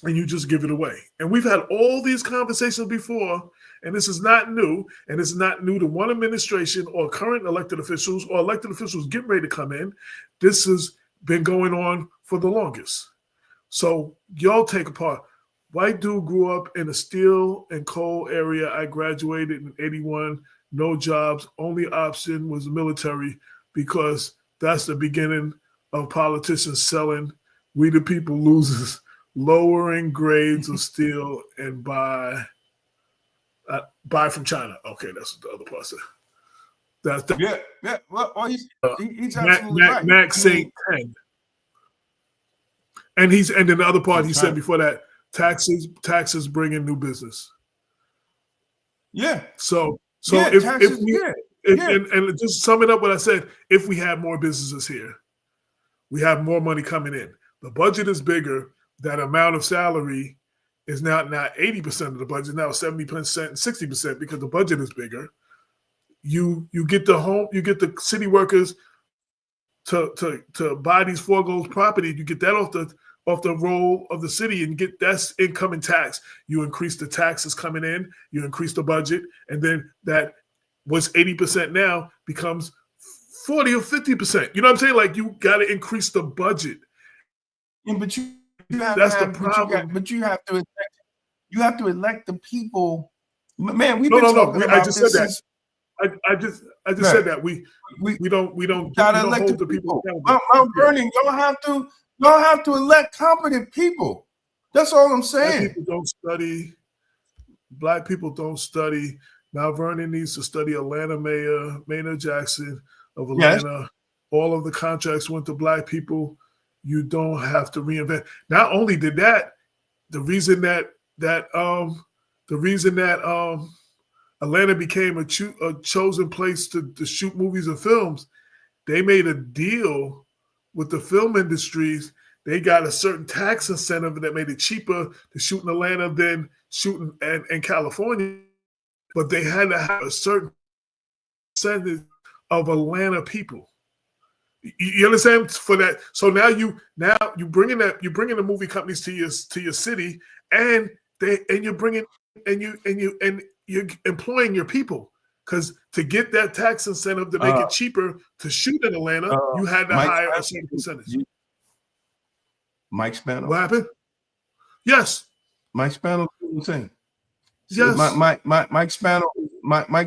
and you just give it away. And we've had all these conversations before, and this is not new, and it's not new to one administration or current elected officials or elected officials getting ready to come in. This has been going on for the longest. So y'all take apart. White dude grew up in a steel and coal area. I graduated in 81, no jobs. Only option was the military, because that's the beginning of politicians selling we the people losers, lowering grades of steel and buy from China. Okay, that's what the other part said. Yeah. Well, he's absolutely right. Max saying 10. And then the other part he said before that, taxes bring in new business. Yeah. So yeah, and just summing up what I said, if we have more businesses here, we have more money coming in. The budget is bigger. That amount of salary is now not 80% of the budget, now 70% and 60% because the budget is bigger. You get the city workers to buy these foreclosed property. You get that off the roll of the city and get that's income and tax. You increase the taxes coming in, you increase the budget, and then that what's 80% now becomes 40 or 50%. You know what I'm saying? Like you got to increase the budget. Yeah, but you have That's to the problem. but you have to elect the people. Man, we've No, been no, talking no. about I just said this that. since I just right. said that we gotta elect hold the the people people. accountable. Mount Vernon, y'all have to elect competent people. That's all I'm saying. Black people don't study. Mount Vernon needs to study Atlanta Mayor Maynard Jackson of Atlanta. Yes. All of the contracts went to Black people. You don't have to reinvent. Not only did that, the reason that Atlanta became a chosen place to shoot movies and films, they made a deal with the film industries. They got a certain tax incentive that made it cheaper to shoot in Atlanta than shooting in California. But they had to have a certain percentage of Atlanta people. You understand? For that, so now you bringing the movie companies to your city, and you're employing your people, because to get that tax incentive to make it cheaper to shoot in Atlanta, you had to hire a certain percentage. Mike Spano. What happened? Yes. Mike Spano doing the same. Yes. Mike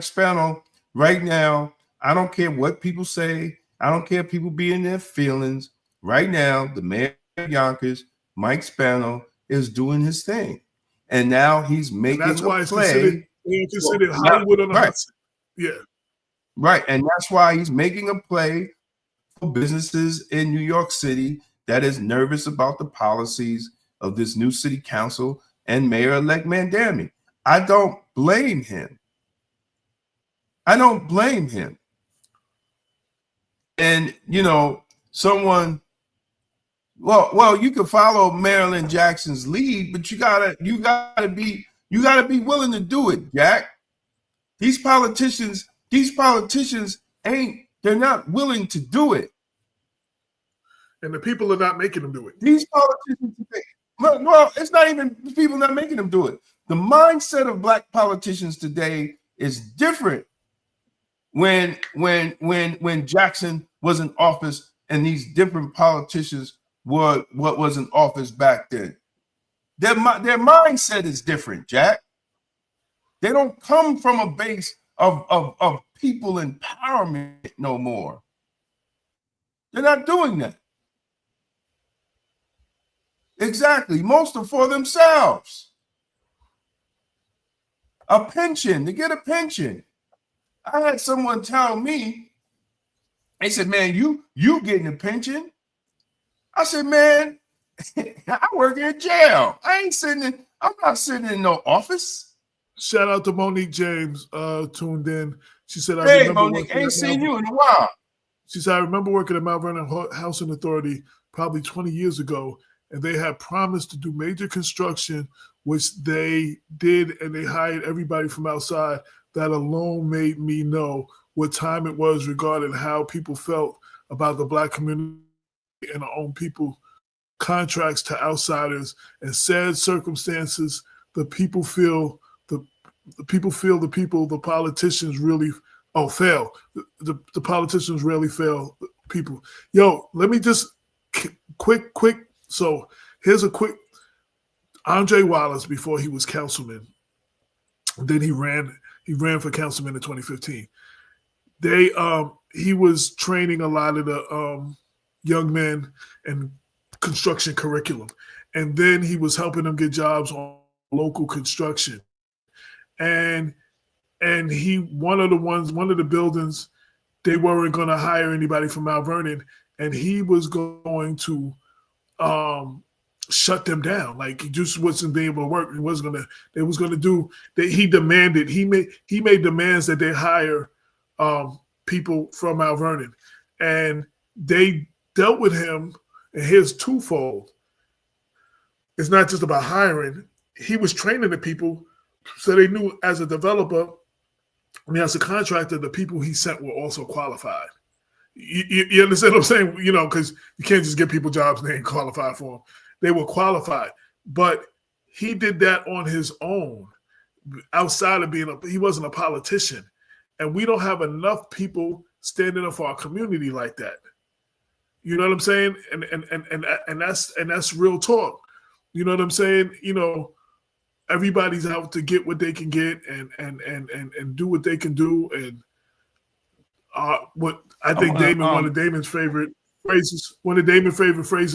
Spano, right now, I don't care what people say. I don't care if people be in their feelings. Right now, the mayor of Yonkers, Mike Spano, is doing his thing. And now he's making a play. It's considered Hollywood on the Hudson. Yeah. Right. And that's why he's making a play for businesses in New York City that is nervous about the policies of this new city council and Mayor-elect Mandami. I don't blame him. And someone, well, you can follow Marilyn Jackson's lead, but you gotta be willing to do it, Jack. These politicians they're not willing to do it. And the people are not making them do it. These politicians, well, it's not even people not making them do it. The mindset of Black politicians today is different when Jackson was in office and these different politicians were what was in office back then. Their mindset is different, Jack. They don't come from a base of people empowerment no more. They're not doing that. Exactly. Most are for themselves. A pension, to get a pension. I had someone tell me, they said, man, you getting a pension? I said, man, I work in jail. I'm not sitting in no office. Shout out to Monique James, tuned in. She said, hey, Monique, ain't seen you in a while. She said, I remember working at Mount Vernon Housing Authority probably 20 years ago, and they had promised to do major construction, which they did, and they hired everybody from outside. That alone made me know what time it was regarding how people felt about the Black community and our own people. Contracts to outsiders and sad circumstances. The politicians really fail. The politicians really fail people. Yo, let me just quick. So here's a quick. Andre Wallace, before he was councilman, then he ran for councilman in 2015. He was training a lot of the young men in construction curriculum, and then he was helping them get jobs on local construction. And one of the buildings, they weren't going to hire anybody from Mount Vernon, and he was going to shut them down. Like, he just wasn't being able to work. He made demands that they hire people from Mount Vernon, and they dealt with him. And here's twofold. It's not just about hiring. He was training the people, so they knew as a developer, as a contractor, the people he sent were also qualified. You understand what I'm saying? Because you can't just give people jobs and they ain't qualified for them. they were qualified. But he did that on his own, outside of he wasn't a politician. And we don't have enough people standing up for our community like that. You know what I'm saying? And that's real talk. You know what I'm saying? You know, everybody's out to get what they can get and do what they can do. And what I think one of Damon's favorite phrases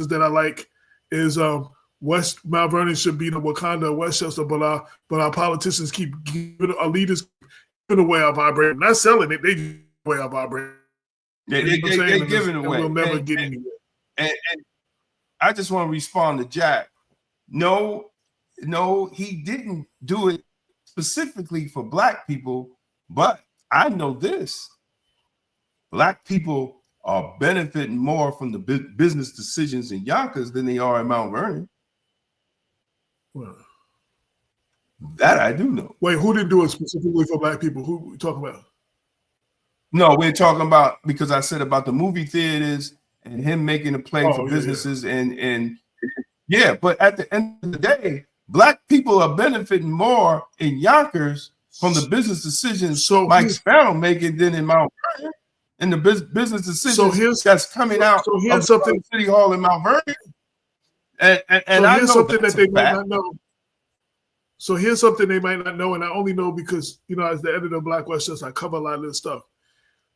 that I like is Mount Vernon should be the Wakanda of Westchester, but our politicians keep giving our leaders giving away our vibration. Not selling it, they give away our vibration. They're giving away. We'll never get anywhere. And I just want to respond to Jack. No, he didn't do it specifically for Black people, but I know this. Black people are benefiting more from the business decisions in Yonkers than they are in Mount Vernon. Well, that I do know. Wait, who didn't do it specifically for Black people? Who are we talking about? No, we're talking about, because I said about the movie theaters and him making a play for businesses and yeah, but at the end of the day, Black people are benefiting more in Yonkers from the business decisions Mike Sparrow making than in Mount Vernon. And the business decisions that's coming out of something City Hall in Mount Vernon. And I know something that they might not know. So here's something they might not know, and I only know because, you know, as the editor of Black Westchester, I cover a lot of this stuff.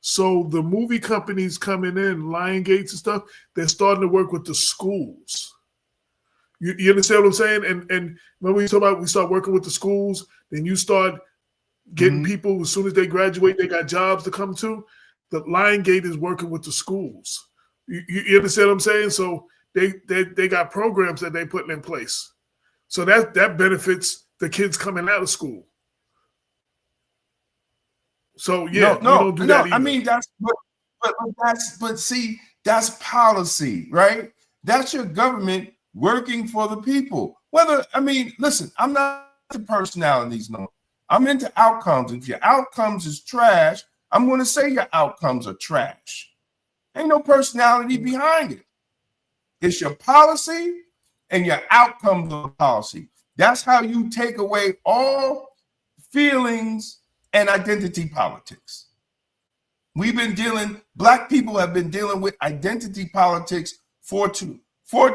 So the movie companies coming in, Lion Gates and stuff, they're starting to work with the schools. You understand what I'm saying? And when we start working with the schools, then you start getting people as soon as they graduate, they got jobs to come to. The Lion Gate is working with the schools. You understand what I'm saying? So they got programs that they putting in place. So that benefits the kids coming out of school. So yeah, we don't do that either. I mean but see, that's policy, right? That's your government working for the people. Listen, I'm not into personalities, no. I'm into outcomes. If your outcomes is trash, I'm going to say your outcomes are trash. Ain't no personality behind it. It's your policy and your outcomes of the policy. That's how you take away all feelings and identity politics. Black people have been dealing with identity politics for too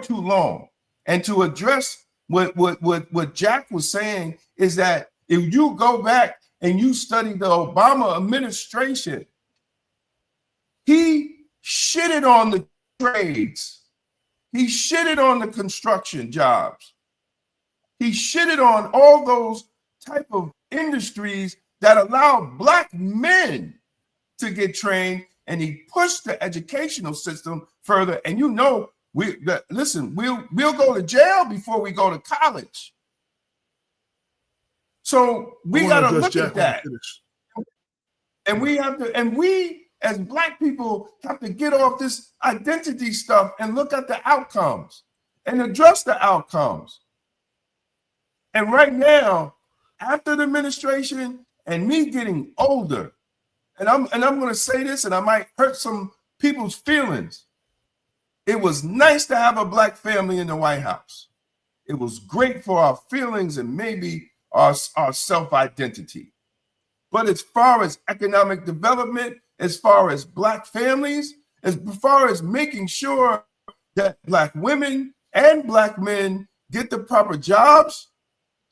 long. And to address what Jack was saying is that if you go back and you study the Obama administration, he shitted on the trades. He shitted on the construction jobs. He shitted on all those type of industries that allow Black men to get trained, and he pushed the educational system further. And you know, we'll go to jail before we go to college. So we got to look at that. And we as Black people have to get off this identity stuff and look at the outcomes and address the outcomes. And right now, after the administration and me getting older, and I'm going to say this, and I might hurt some people's feelings. It was nice to have a Black family in the White House. It was great for our feelings and maybe our self-identity. But as far as economic development, as far as Black families, as far as making sure that Black women and Black men get the proper jobs,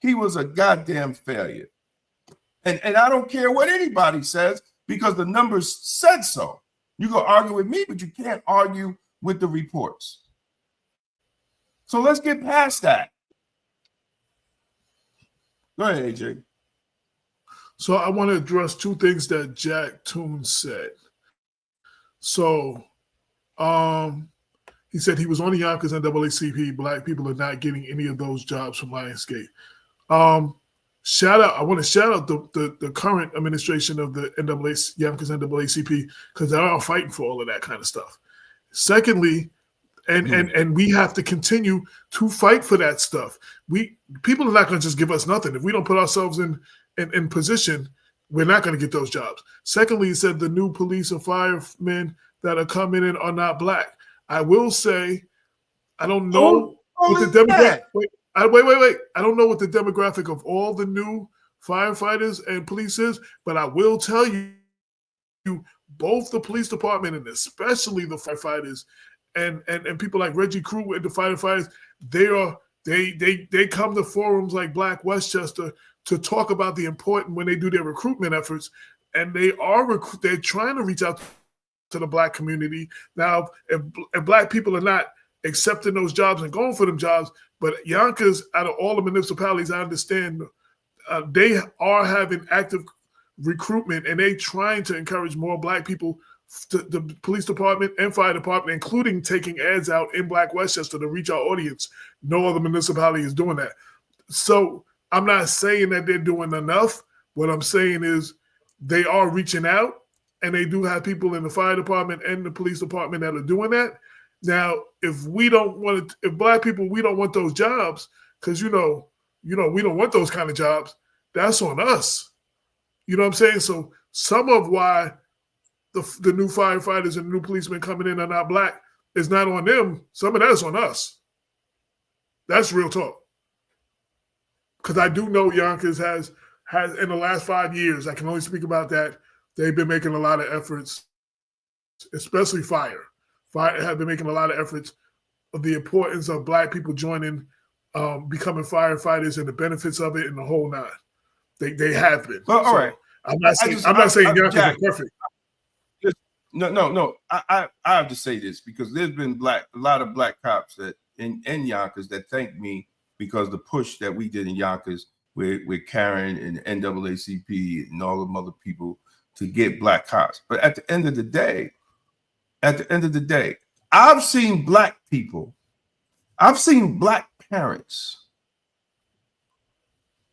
he was a goddamn failure. And I don't care what anybody says, because the numbers said so. You can argue with me, but you can't argue with the reports. So let's get past that. Go ahead, AJ. So I want to address two things that Jack Toon said. So he said he was on the Yonkers NAACP. Black people are not getting any of those jobs from Lionsgate. I want to shout out the current administration of the Yonkers NAACP, because they're all fighting for all of that kind of stuff. Secondly, and we have to continue to fight for that stuff. People are not going to just give us nothing. If we don't put ourselves in position, we're not going to get those jobs. Secondly, he said the new police and firemen that are coming in are not Black. I will say, I don't know. what the demographic. Wait. I don't know what the demographic of all the new firefighters and police is, but I will tell you, both the police department and especially the firefighters and people like Reggie Crew and the firefighters, they come to forums like Black Westchester to talk about the important when they do their recruitment efforts, and they're trying to reach out to the Black community. Now, if Black people are not accepting those jobs and going for them jobs, but Yonkers, out of all the municipalities, I understand they are having active recruitment, and they trying to encourage more Black people to the police department and fire department, including taking ads out in Black Westchester to reach our audience. No other municipality is doing that. So I'm not saying that they're doing enough. What I'm saying is they are reaching out, and they do have people in the fire department and the police department that are doing that. Now, if Black people, we don't want those jobs, because we don't want those kind of jobs, that's on us. You know what I'm saying? So some of why the new firefighters and the new policemen coming in are not Black is not on them. Some of that's on us. That's real talk. Because I do know Yonkers has in the last 5 years, I can only speak about that, they've been making a lot of efforts, especially fire. Fire have been making a lot of efforts of the importance of Black people joining, becoming firefighters and the benefits of it and the whole nine. They have been. Well, all right. I'm not saying Yonkers are perfect. No. I have to say this because there's been a lot of Black cops that in Yonkers that thank me because the push that we did in Yonkers with Karen and NAACP and all them other people to get Black cops. But at the end of the day, I've seen Black people, I've seen Black parents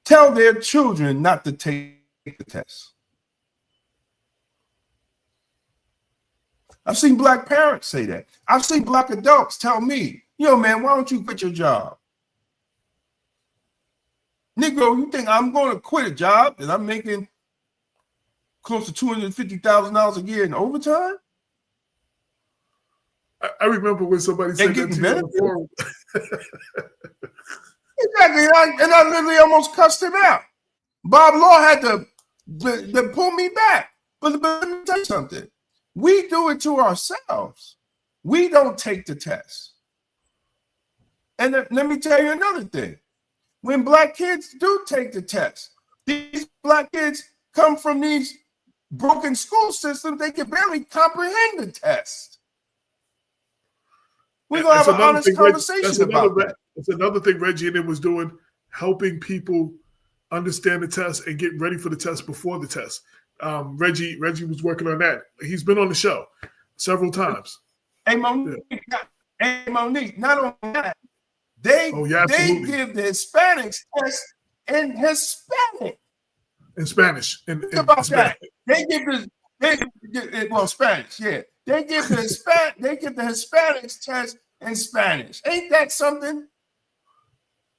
tell their children not to take the test. I've seen Black parents say that. I've seen Black adults tell me, yo, man, why don't you quit your job? Negro, you think I'm going to quit a job that I'm making close to $250,000 a year in overtime? I remember when somebody said that to me on the forum. Exactly, and I literally almost cussed him out. Bob Law had to pull me back. But let me tell you something. We do it to ourselves. We don't take the test. And let me tell you another thing. When Black kids do take the test, these Black kids come from these broken school systems, they can barely comprehend the test. We're going to have an honest conversation about that. It's another thing Reggie and him was doing, helping people understand the test and get ready for the test before the test. Reggie was working on that. He's been on the show several times. Hey, Monique, not only that, they give the Hispanics test in Hispanic. In Spanish. That. Spanish, yeah. They give the Hispanics test in Spanish. Ain't that something?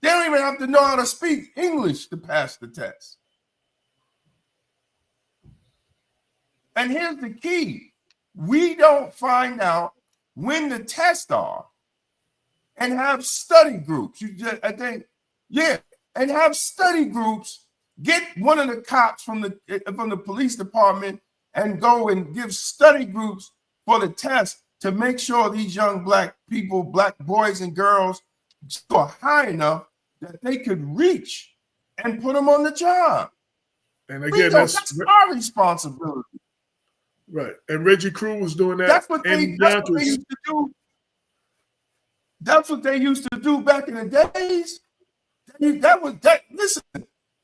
They don't even have to know how to speak English to pass the test. And here's the key. We don't find out when the tests are and have study groups. And have study groups. Get one of the cops from the police department and go and give study groups for the test to make sure these young Black people, Black boys and girls, are high enough that they could reach and put them on the job. And again, that's our responsibility. Right. And Reggie Crew was doing that. That's what they used to do. That's what they used to do back in the days. Listen,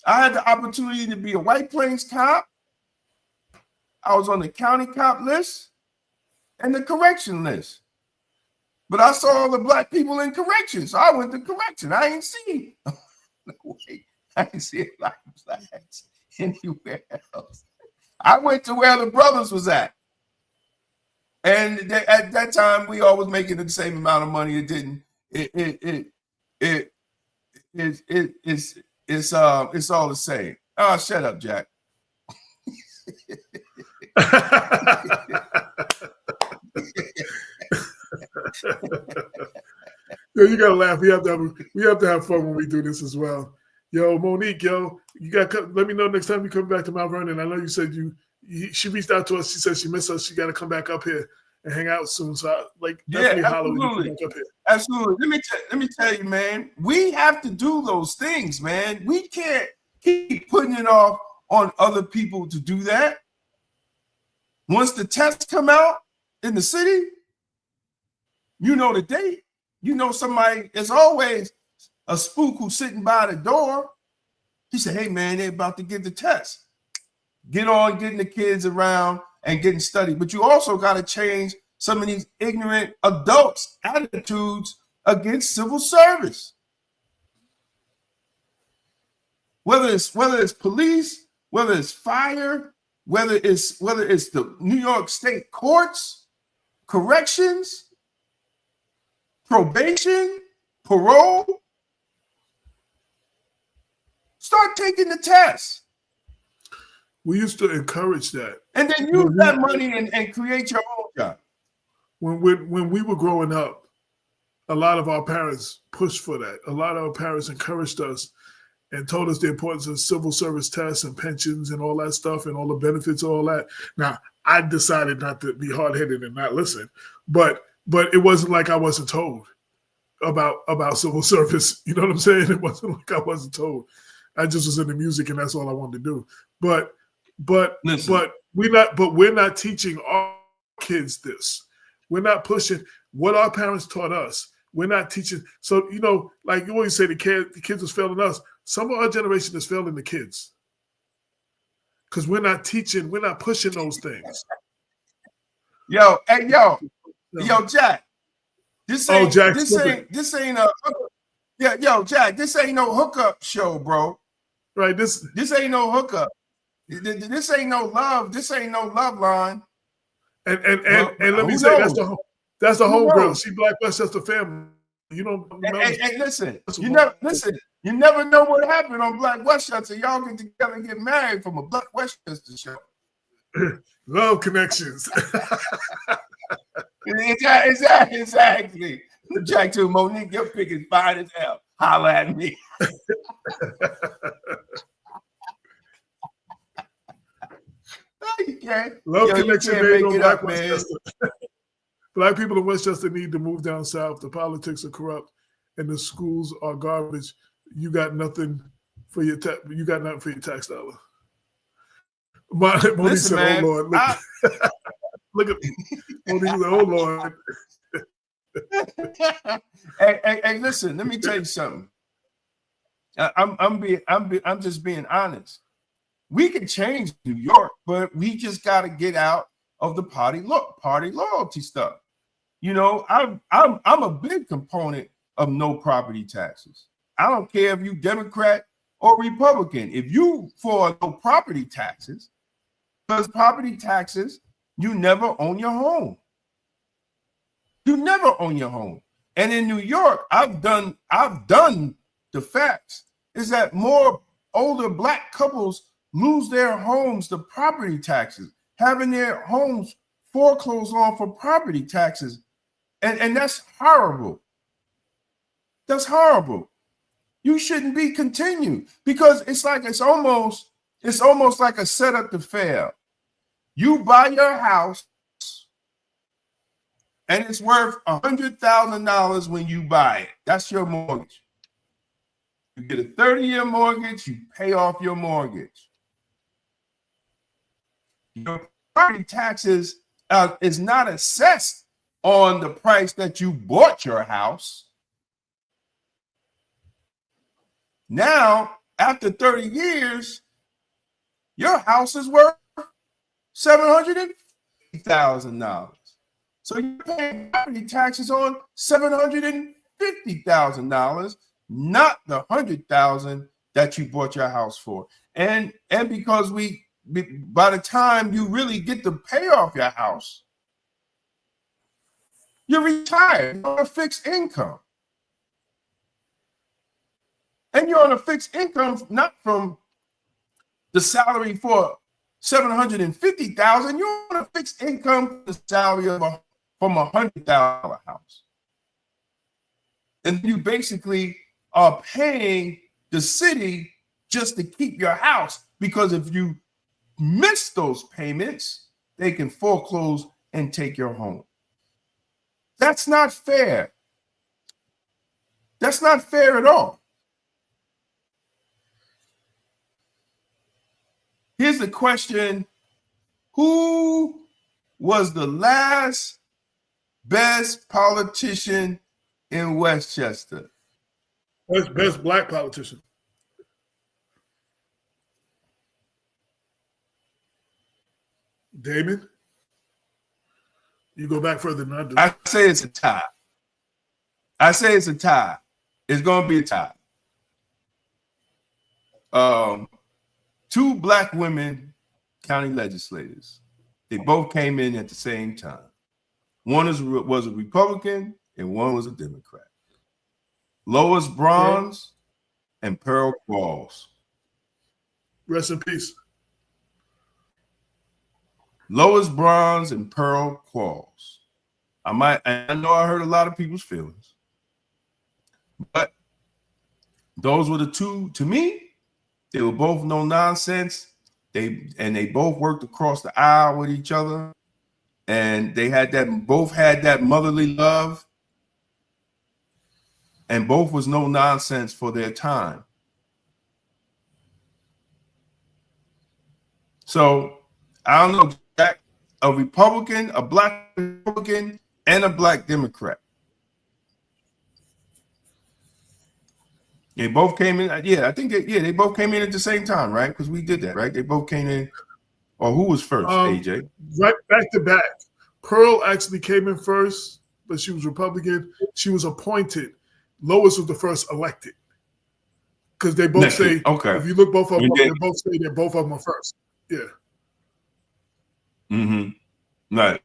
I had the opportunity to be a White Plains cop. I was on the county cop list and the correction list. But I saw all the Black people in correction, so I went to correction. I ain't see a lot of Blacks anywhere else. I went to where the brothers was at. And at that time, we all was making the same amount of money. It's all the same. Oh, shut up, Jack. Yo, you gotta laugh. We have to have fun when we do this as well. Yo, Monique, you got let me know next time you come back to Mount Vernon. I know you said she reached out to us. She said she missed us. She got to come back up here and hang out soon. So definitely holler when you come back up here. Absolutely. Let me tell you, man. We have to do those things, man. We can't keep putting it off on other people to do that. Once the tests come out in the city, you know the date. You know somebody. There's always a spook who's sitting by the door. He said, "Hey, man, they're about to get the test. Get on getting the kids around and getting studied." But you also got to change some of these ignorant adults' attitudes against civil service. Whether it's police, whether it's fire, whether it's the New York State courts, corrections, probation, parole. Start taking the test. We used to encourage that. And then use that money and create your own job. When we were growing up, a lot of our parents pushed for that. A lot of our parents encouraged us and told us the importance of civil service tests and pensions and all that stuff and all the benefits, all that. Now, I decided not to be hard-headed and not listen, but it wasn't like I wasn't told about civil service. You know what I'm saying? It wasn't like I wasn't told. I just was into music and that's all I wanted to do. But we're not teaching our kids this. We're not pushing what our parents taught us. We're not teaching. So, like you always say, the kids was failing us. Some of our generation is failing the kids. Because we're not teaching, we're not pushing those things. Yo, Jack. This ain't no hookup show, bro. Right. This ain't no hookup. This ain't no love. This ain't no love line. And let me say that's the whole girl. She Black Westchester family. You don't know. And listen. You never know what happened on Black Westchester. Y'all get together and get married from a Black Westchester show. Love connections. Exactly. Jack to Monique, your pick is fine as hell. Holla at me. You can't. Love connection made on Black up, Westchester. Black people in Westchester need to move down south. The politics are corrupt, and the schools are garbage. You got nothing for your tax dollar. Monique said, man, "Oh Lord, look at me." Monique said, "Oh Lord." Hey, listen. Let me tell you something. I'm just being honest. We can change New York, but we just got to get out of the party loyalty stuff. I'm a big component of no property taxes. I don't care if you Democrat or Republican. If you for no property taxes, because property taxes, you never own your home. You never own your home. And in New York, I've done the facts is that more older Black couples lose their homes to property taxes, having their homes foreclosed on for property taxes. And that's horrible. That's horrible. You shouldn't be continued because it's almost like a setup to fail. You buy your house and it's worth $100,000 when you buy it. That's your mortgage. You get a 30-year mortgage, you pay off your mortgage. Your property taxes is not assessed on the price that you bought your house. Now, after 30 years, your house is worth $750,000. So you're paying property taxes on $750,000, not the $100,000 that you bought your house for. And because by the time you really get to pay off your house, you're retired, you're on a fixed income. And you're on a fixed income, not from the salary for $750,000. You're on a fixed income, the salary from $100,000 house. and you basically are paying the city just to keep your house, because if you miss those payments, they can foreclose and take your home. That's not fair. That's not fair at all. Here's the question: who was the last best politician in Westchester? Best black politician. Damon? You go back further than I do. I say it's a tie. It's going to be a tie. Two black women county legislators. They both came in at the same time. One was a Republican and one was a Democrat. Lois Bronze and Pearl Qualls. Rest in peace. Lois Bronze and Pearl Qualls. I know I hurt a lot of people's feelings, but those were the two. To me, they were both no nonsense. They both worked across the aisle with each other, and they both had that motherly love, and both was no nonsense for their time. So I don't know, Jack, a Republican, a black Republican, and a black Democrat. They both came in. Yeah, I think they both came in at the same time, right? Because we did that, right? They both came in. Or who was first, AJ? Right back to back. Pearl actually came in first, but she was Republican. She was appointed. Lois was the first elected. Because they both say, okay. If you look both of them, they both say that both of them are first. Yeah. Mm-hmm. Right.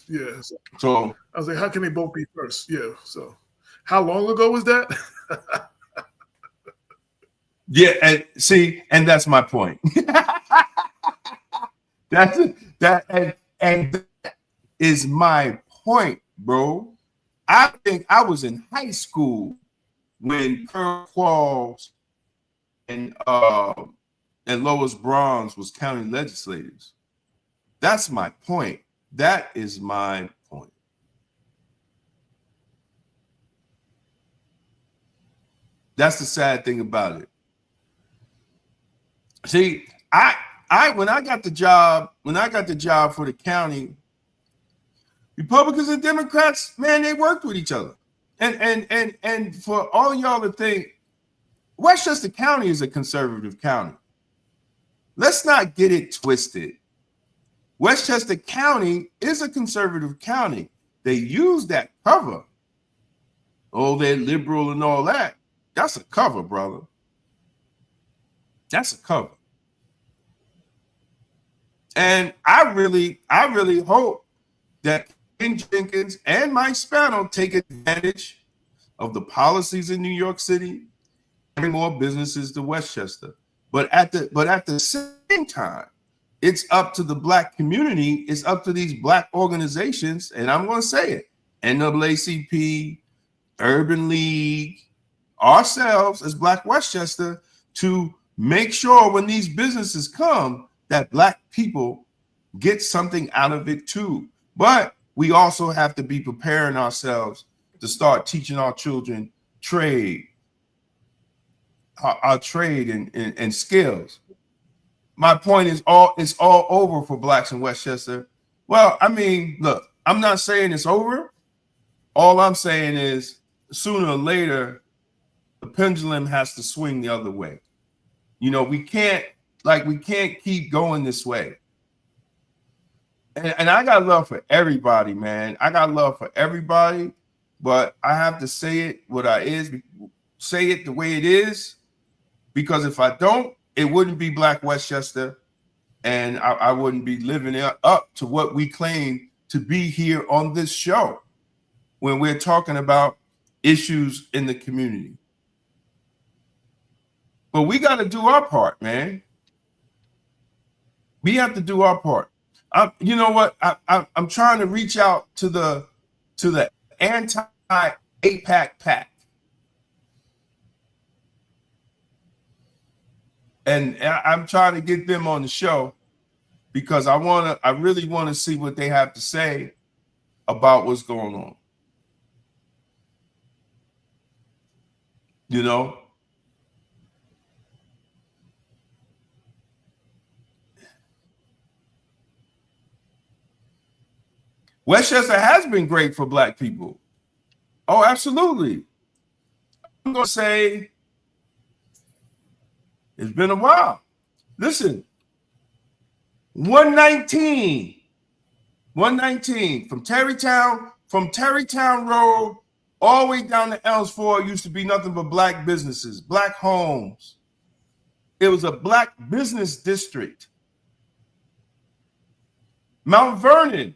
Yeah. So I was like, how can they both be first? Yeah. So how long ago was that? yeah, and that's my point. That is my point, bro. I think I was in high school when Pearl Qualls and Lois Bronze was county legislators. That's my point. That is my point. That's the sad thing about it. See, when I got the job for the county, Republicans and Democrats, man, they worked with each other. And for all y'all to think, Westchester County is a conservative county. Let's not get it twisted. Westchester County is a conservative county. They use that cover. Oh, they're liberal and all that. That's a cover, brother. That's a cover. And I really hope that Ken Jenkins and Mike Spano take advantage of the policies in New York City, bring more businesses to Westchester. But at the same time, it's up to the black community, it's up to these black organizations, and I'm going to say it, NAACP, Urban League, ourselves as Black Westchester, to make sure when these businesses come that black people get something out of it too. But we also have to be preparing ourselves to start teaching our children trade, our trade and skills. My point is it's all over for blacks in Westchester. Well, I mean, look, I'm not saying it's over. All I'm saying is sooner or later, the pendulum has to swing the other way. You know, we can't keep going this way. And I got love for everybody, man. I got love for everybody, but I have to say it say it the way it is, because if I don't, it wouldn't be Black Westchester, and I wouldn't be living up to what we claim to be here on this show when we're talking about issues in the community. But we got to do our part, man. We have to do our part. You know what? I'm trying to reach out to the anti-APAC pack. and I'm trying to get them on the show because I really want to see what they have to say about what's going on. You know, Westchester has been great for Black people. Oh, absolutely. I'm going to say it's been a while. Listen, 119 from Terrytown Road all the way down to Elmsford used to be nothing but Black businesses, Black homes. It was a Black business district. Mount Vernon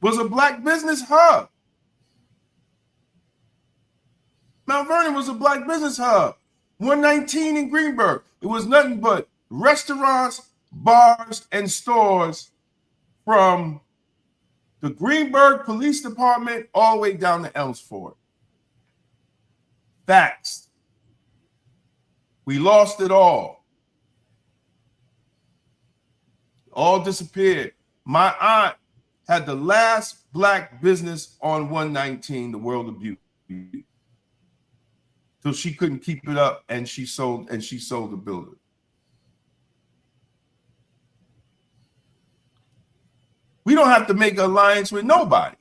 was a Black business hub. Mount Vernon was a Black business hub. 119 in Greenburgh. It was nothing but restaurants, bars, and stores from the Greenburgh Police Department all the way down to Elmsford. Facts. We lost it all. All disappeared. My aunt had the last Black business on 119, the World of Beauty. So she couldn't keep it up, and she sold the building. We don't have to make an alliance with nobody.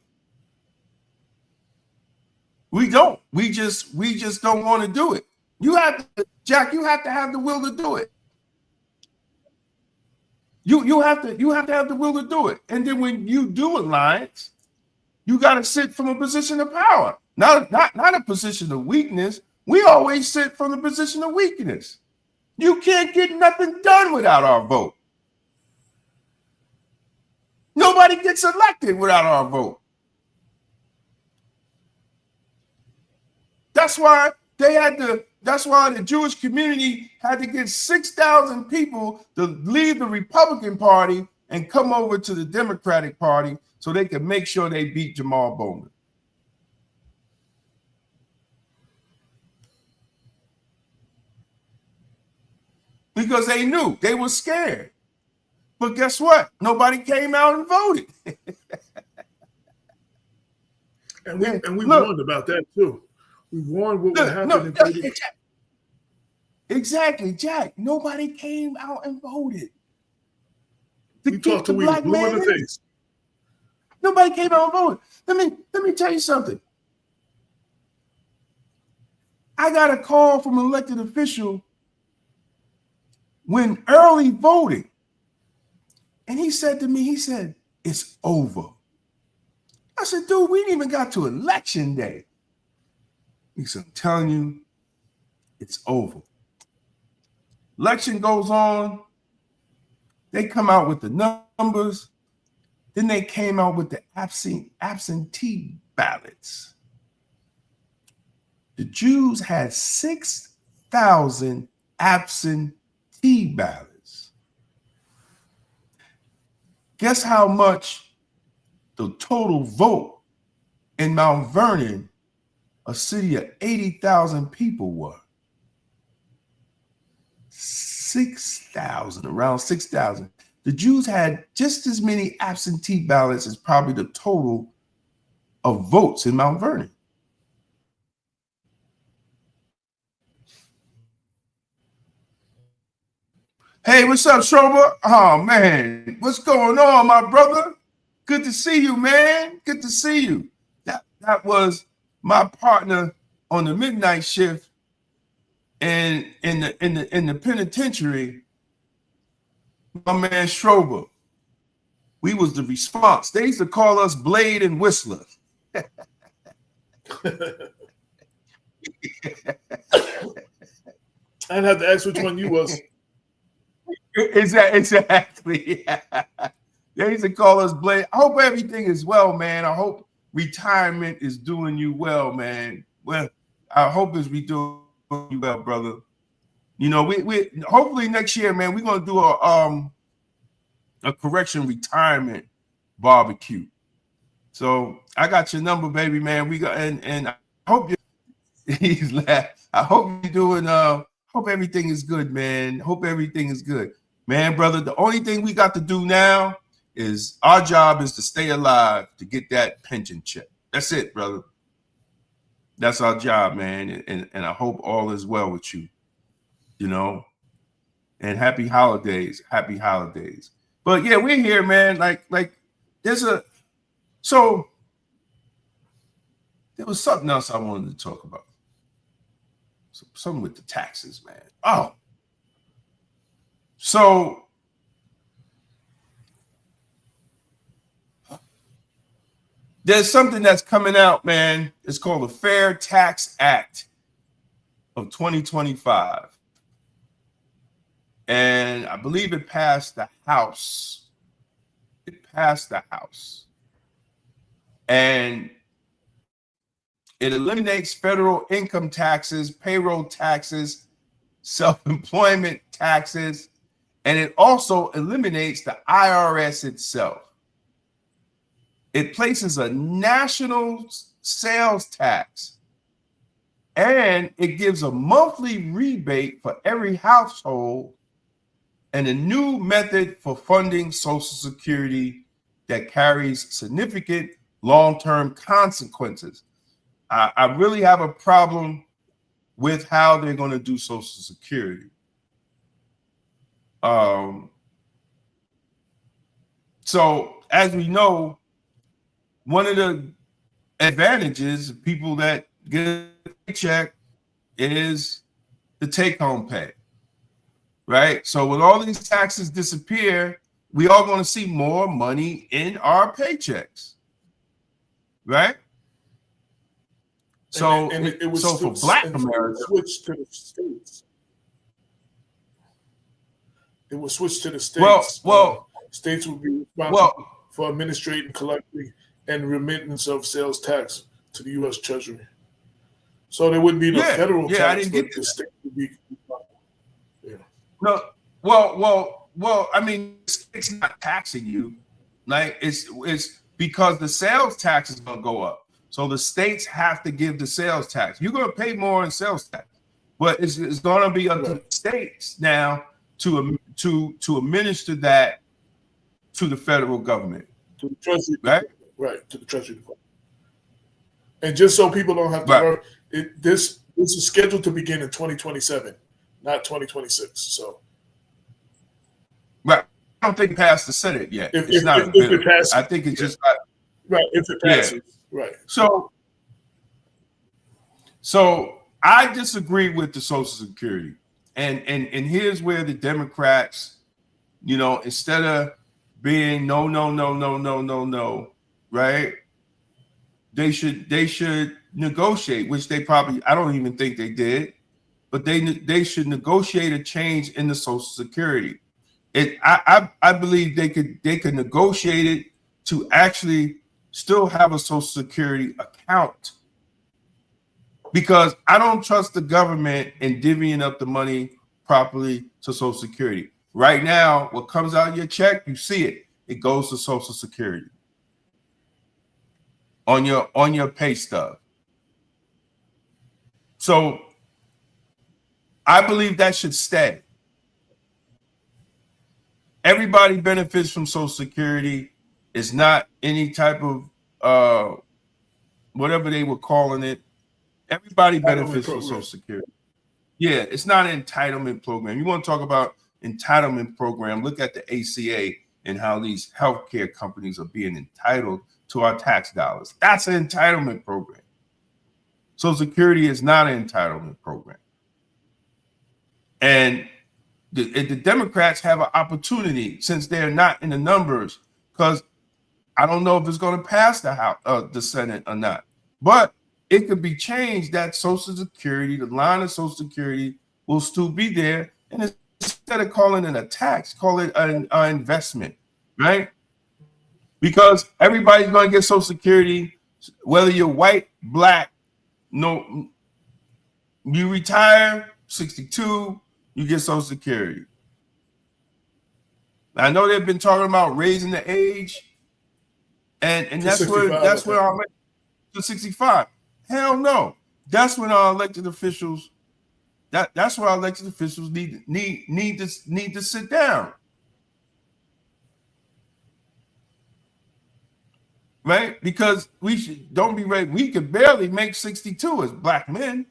We don't. We just don't want to do it. You have to, Jack. You have to have the will to do it. You have to have the will to do it. And then when you do alliance, you got to sit from a position of power, not a position of weakness. We always sit from the position of weakness. You can't get nothing done without our vote. Nobody gets elected without our vote. That's why the Jewish community had to get 6,000 people to leave the Republican Party and come over to the Democratic Party so they could make sure they beat Jamal Bowman. Because they knew, they were scared. But guess what? Nobody came out and voted. and we warned about that too. We warned what would happen if they did. Exactly, Jack. Nobody came out and voted. We talked to Black blue in the face. Nobody came out and voted. Let me tell you something. I got a call from an elected official when early voting. And he said to me, it's over. I said, dude, we ain't even got to election day. He said, I'm telling you, it's over. Election goes on. They come out with the numbers. Then they came out with the absentee ballots. The Jews had 6,000 absentee ballots. Guess how much the total vote in Mount Vernon, a city of 80,000 people, were? 6,000, around 6,000. The Jews had just as many absentee ballots as probably the total of votes in Mount Vernon. Hey, what's up, Schrober? Oh, man. What's going on, my brother? Good to see you, man. Good to see you. That was my partner on the midnight shift and in the penitentiary, my man Schrober. We was the response. They used to call us Blade and Whistler. I'd have to ask which one you was. Exactly. They used to call us Blade. I hope everything is well, man. I hope retirement is doing you well, man. Well, I hope it's doing you well, brother. You know, we hopefully next year, man, we're gonna do a correction retirement barbecue. So I got your number, baby, man. We got and I hope you he's laughing. I hope you're doing Hope everything is good, man. Hope everything is good. Man, brother, the only thing we got to do now is our job is to stay alive to get that pension check. That's it, brother. That's our job, man. And I hope all is well with you, you know. And happy holidays. Happy holidays. But yeah, we're here, man. Like there's so there was something else I wanted to talk about. Something with the taxes, man. Oh. So there's something that's coming out, man. It's called the Fair Tax Act of 2025. And I believe it passed the House. It passed the House. And it eliminates federal income taxes, payroll taxes, self-employment taxes, and it also eliminates the IRS itself. It places a national sales tax, and it gives a monthly rebate for every household and a new method for funding Social Security that carries significant long-term consequences. I really have a problem with how they're going to do Social Security. So as we know, one of the advantages of people that get a paycheck is the take-home pay, right? So when all these taxes disappear, we are going to see more money in our paychecks, right? So, it was so for Black America, switch to the states. It was switched to the states. Well, states would be responsible for administrating, collecting, and remittance of sales tax to the U.S. Treasury. So there would be the federal tax, I didn't get the state would be. No, well. I mean, the state's not taxing you. Like it's because the sales tax is going to go up. So the states have to give the sales tax. You're going to pay more in sales tax, but it's going to be up to the states now to administer that to the federal government, to the Treasury, right, to the Treasury Department. And just so people don't have to worry, this is scheduled to begin in 2027, not 2026. So, right, I don't think it passed the Senate yet. If it passes, I think it's just if it passes. Right. So I disagree with the Social Security. And here's where the Democrats, you know, instead of being no, right? They should negotiate, which they probably, I don't even think they did, but they should negotiate a change in the Social Security. I believe they could negotiate it to actually still have a Social Security account, because I don't trust the government in divvying up the money properly to Social Security. Right now, what comes out of your check, you see it. It goes to Social Security on your pay stub. So I believe that should stay. Everybody benefits from Social Security. It's not any type of whatever they were calling it. Everybody benefits from Social Security. Yeah, it's not an entitlement program. You want to talk about entitlement program, look at the ACA and how these healthcare companies are being entitled to our tax dollars. That's an entitlement program. Social Security is not an entitlement program. And the Democrats have an opportunity, since they're not in the numbers, because I don't know if it's going to pass the House, the Senate or not, but it could be changed that Social Security, the line of Social Security, will still be there. And instead of calling it a tax, call it an investment, right? Because everybody's going to get Social Security, whether you're white, black, no, you retire 62, you get Social Security. I know they've been talking about raising the age, and that's where I'm to 65. Hell no. That's when our elected officials That's why elected officials need to sit down. Right? Because don't be right. We could barely make 62 as black men.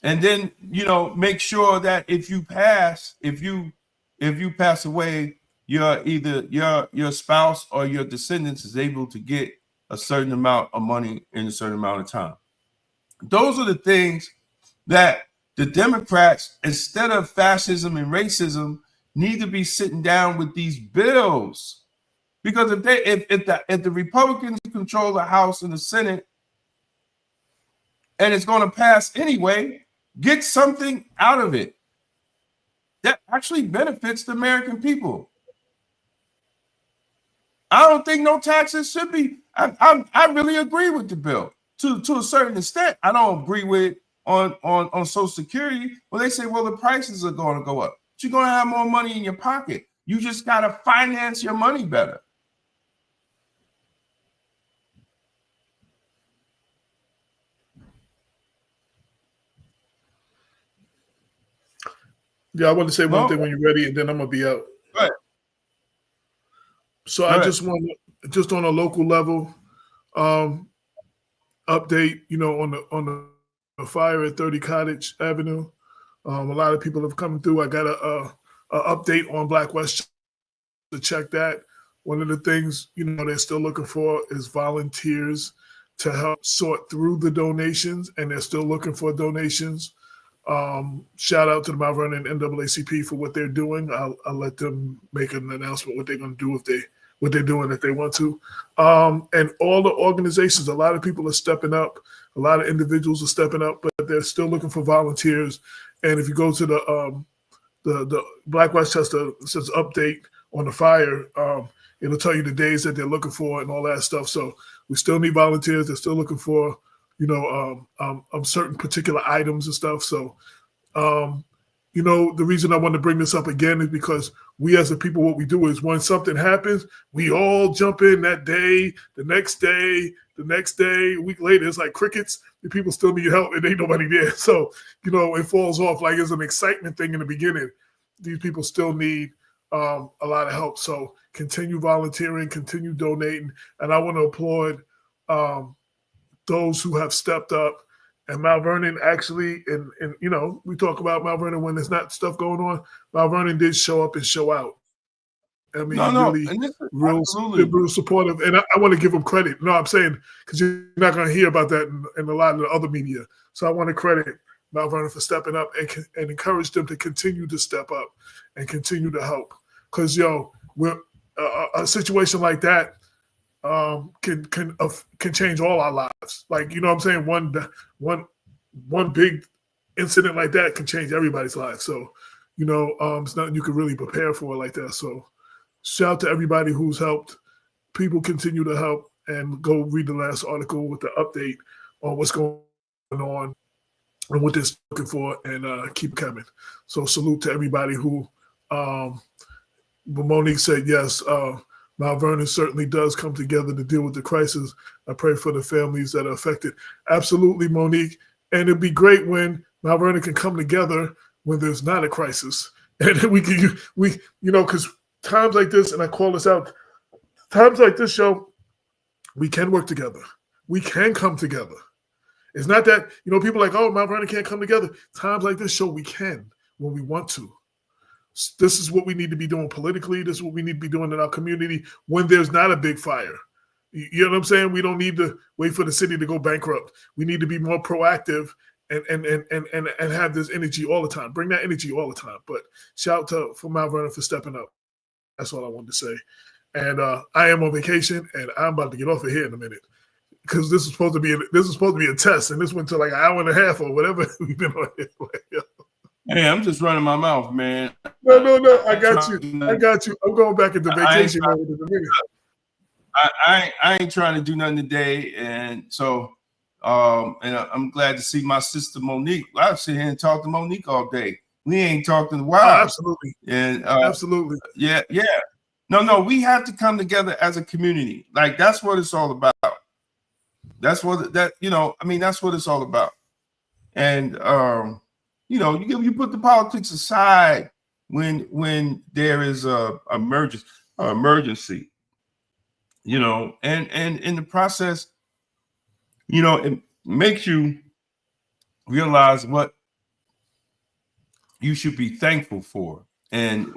And then, make sure that if you pass away, either your spouse or your descendants is able to get a certain amount of money in a certain amount of time. Those are the things that the Democrats, instead of fascism and racism, need to be sitting down with these bills. Because if the Republicans control the House and the Senate, and it's going to pass anyway, get something out of it that actually benefits the American people. I don't think no taxes should be. I really agree with the bill to a certain extent. I don't agree with on Social Security. Well, they say, well, the prices are going to go up. But you're going to have more money in your pocket. You just got to finance your money better. Yeah, I want to say one thing when you're ready, and then I'm gonna be out. Right. So I just want to, just on a local level, update. On the fire at 30 Cottage Avenue. A lot of people have come through. I got a update on Black Westchester to check that. One of the things they're still looking for is volunteers to help sort through the donations, and they're still looking for donations. Shout out to the Mount Vernon NAACP for what they're doing. I'll let them make an announcement what they're going to do what they're doing if they want to. And all the organizations, a lot of people are stepping up. A lot of individuals are stepping up, but they're still looking for volunteers. And if you go to the Black Westchester says update on the fire, it'll tell you the days that they're looking for and all that stuff. So we still need volunteers. They're still looking for certain particular items and stuff. So, the reason I want to bring this up again is because we as a people, what we do is when something happens, we all jump in that day, the next day, a week later, it's like crickets. The people still need help and ain't nobody there. So, it falls off like it's an excitement thing in the beginning. These people still need a lot of help. So continue volunteering, continue donating. And I want to applaud those who have stepped up. And Mount Vernon actually, and we talk about Mount Vernon when there's not stuff going on. Mount Vernon did show up and show out. I mean, real supportive. And I want to give them credit. No, I'm saying, because you're not going to hear about that in a lot of the other media. So I want to credit Mount Vernon for stepping up and encourage them to continue to step up and continue to help. Because, we're a situation like that can change all our lives. Like, what I'm saying? One big incident like that can change everybody's life. So, it's nothing you can really prepare for like that. So shout out to everybody who's helped. People continue to help, and go read the last article with the update on what's going on and what they're looking for, and keep coming. So salute to everybody who, Monique said, yes, Mount Vernon certainly does come together to deal with the crisis. I pray for the families that are affected. Absolutely, Monique. And it'd be great when Mount Vernon can come together when there's not a crisis. And because times like this, and I call this out, times like this show, we can work together. We can come together. It's not that, people are like, oh, Mount Vernon can't come together. Times like this show, we can when we want to. This is what we need to be doing politically. This is what we need to be doing in our community when there's not a big fire. You know what I'm saying? We don't need to wait for the city to go bankrupt. We need to be more proactive and have this energy all the time. Bring that energy all the time. But shout out for Mount Vernon for stepping up. That's all I wanted to say. And I am on vacation, and I'm about to get off of here in a minute because this is supposed to be a test, and this went to like an hour and a half or whatever we've been on here. Hey, I'm just running my mouth, man. No. I got you. I'm going back into vacation mode in a minute. I ain't trying to do nothing today, and so and I'm glad to see my sister Monique. I sit here and talk to Monique all day. We ain't talked in a while. Oh, absolutely. And absolutely. Yeah. No, we have to come together as a community. Like, that's what it's all about. That's what that's what it's all about. And you put the politics aside when there is a emergency, and in the process, it makes you realize what you should be thankful for, and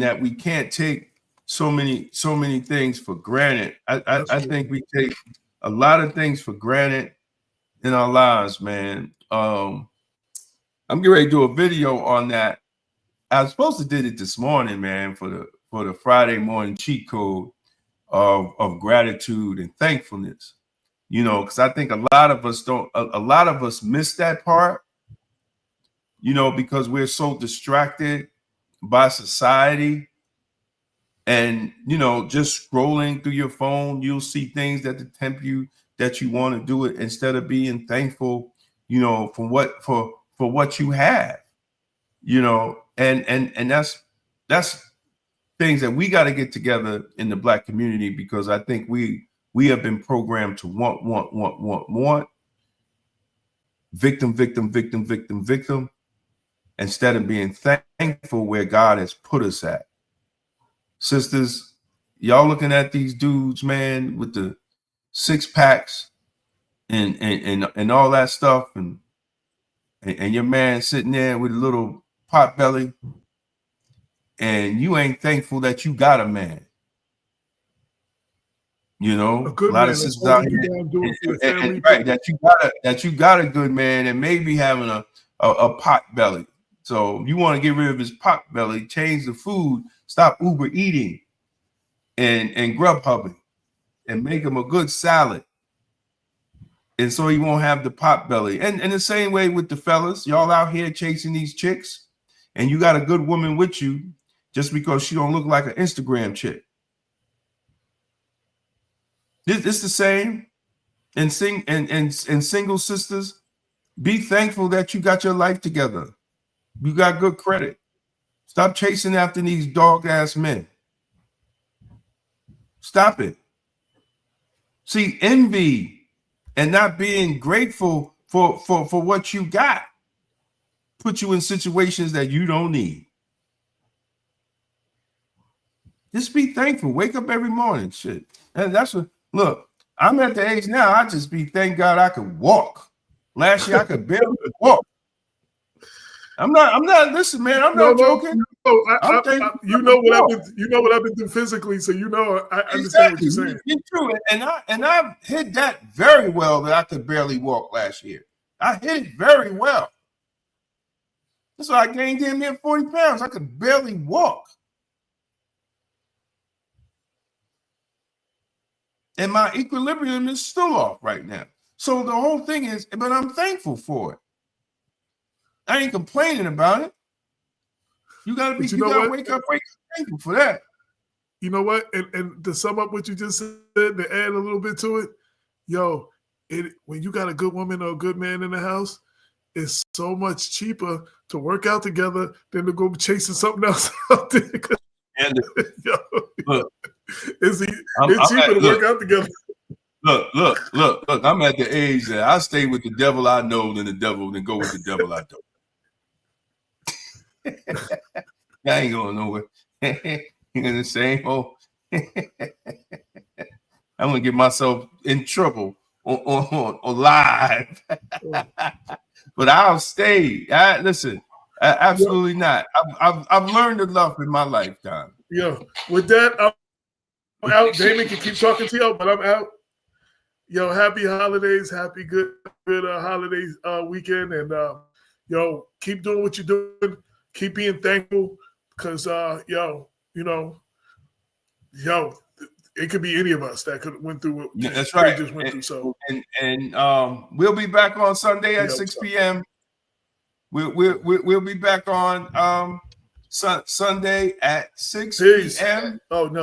that we can't take so many things for granted. I think we take a lot of things for granted in our lives, man. I'm getting ready to do a video on that. I was supposed to did it this morning, man, for the Friday morning cheat code of gratitude and thankfulness. Because I think a lot of us miss that part, because we're so distracted by society. And just scrolling through your phone, you'll see things that tempt you that you want to do it instead of being thankful, for what you have, and that's things that we got to get together in the Black community, because I think we have been programmed to want victim, instead of being thankful where God has put us at. Sisters, y'all looking at these dudes, man, with the 6-packs and all that stuff, and your man sitting there with a little pot belly, and you ain't thankful that you got a man. A lot of sisters out here, right? That you got a good man, and maybe having a pot belly. So you want to get rid of his pot belly, change the food, stop Uber eating and Grubhubbing, and make him a good salad. And so he won't have the pot belly. And the same way with the fellas, y'all out here chasing these chicks, and you got a good woman with you just because she don't look like an Instagram chick. It's the same. And single sisters, be thankful that you got your life together. You got good credit. Stop chasing after these dog ass men. Stop it. See, envy and not being grateful for what you got put you in situations that you don't need. Just be thankful. Wake up every morning. Shit. And that's what, look, I'm at the age now, I just thank God I could walk. Last year I could barely walk. I'm not. Listen, man. I'm not joking. You know what I've been doing physically, so I understand what you're saying. It's true, and I hit that very well. That I could barely walk last year. I hit it very well. That's why I gained damn near 40 pounds. I could barely walk, and my equilibrium is still off right now. So the whole thing is, but I'm thankful for it. I ain't complaining about it. You gotta wake up thankful for that. You know what? And to sum up what you just said, to add a little bit to it, when you got a good woman or a good man in the house, it's so much cheaper to work out together than to go chasing something else out there. It's cheaper to work out together. Look, I'm at the age that I stay with the devil I know than go with the devil I don't. I ain't going nowhere. You're the same old. I'm gonna get myself in trouble on live. But I'll stay. Listen, absolutely not. I've learned enough in my lifetime. Yeah. With that, I'm out. Damon can keep talking to y'all, but I'm out. Happy holidays, happy good holidays weekend, and keep doing what you're doing. Keep being thankful, because it could be any of us that could went through what that's right. Just went through. So we'll be back on Sunday at 6 p.m. We'll be back on Sunday at 6 p.m. Oh no.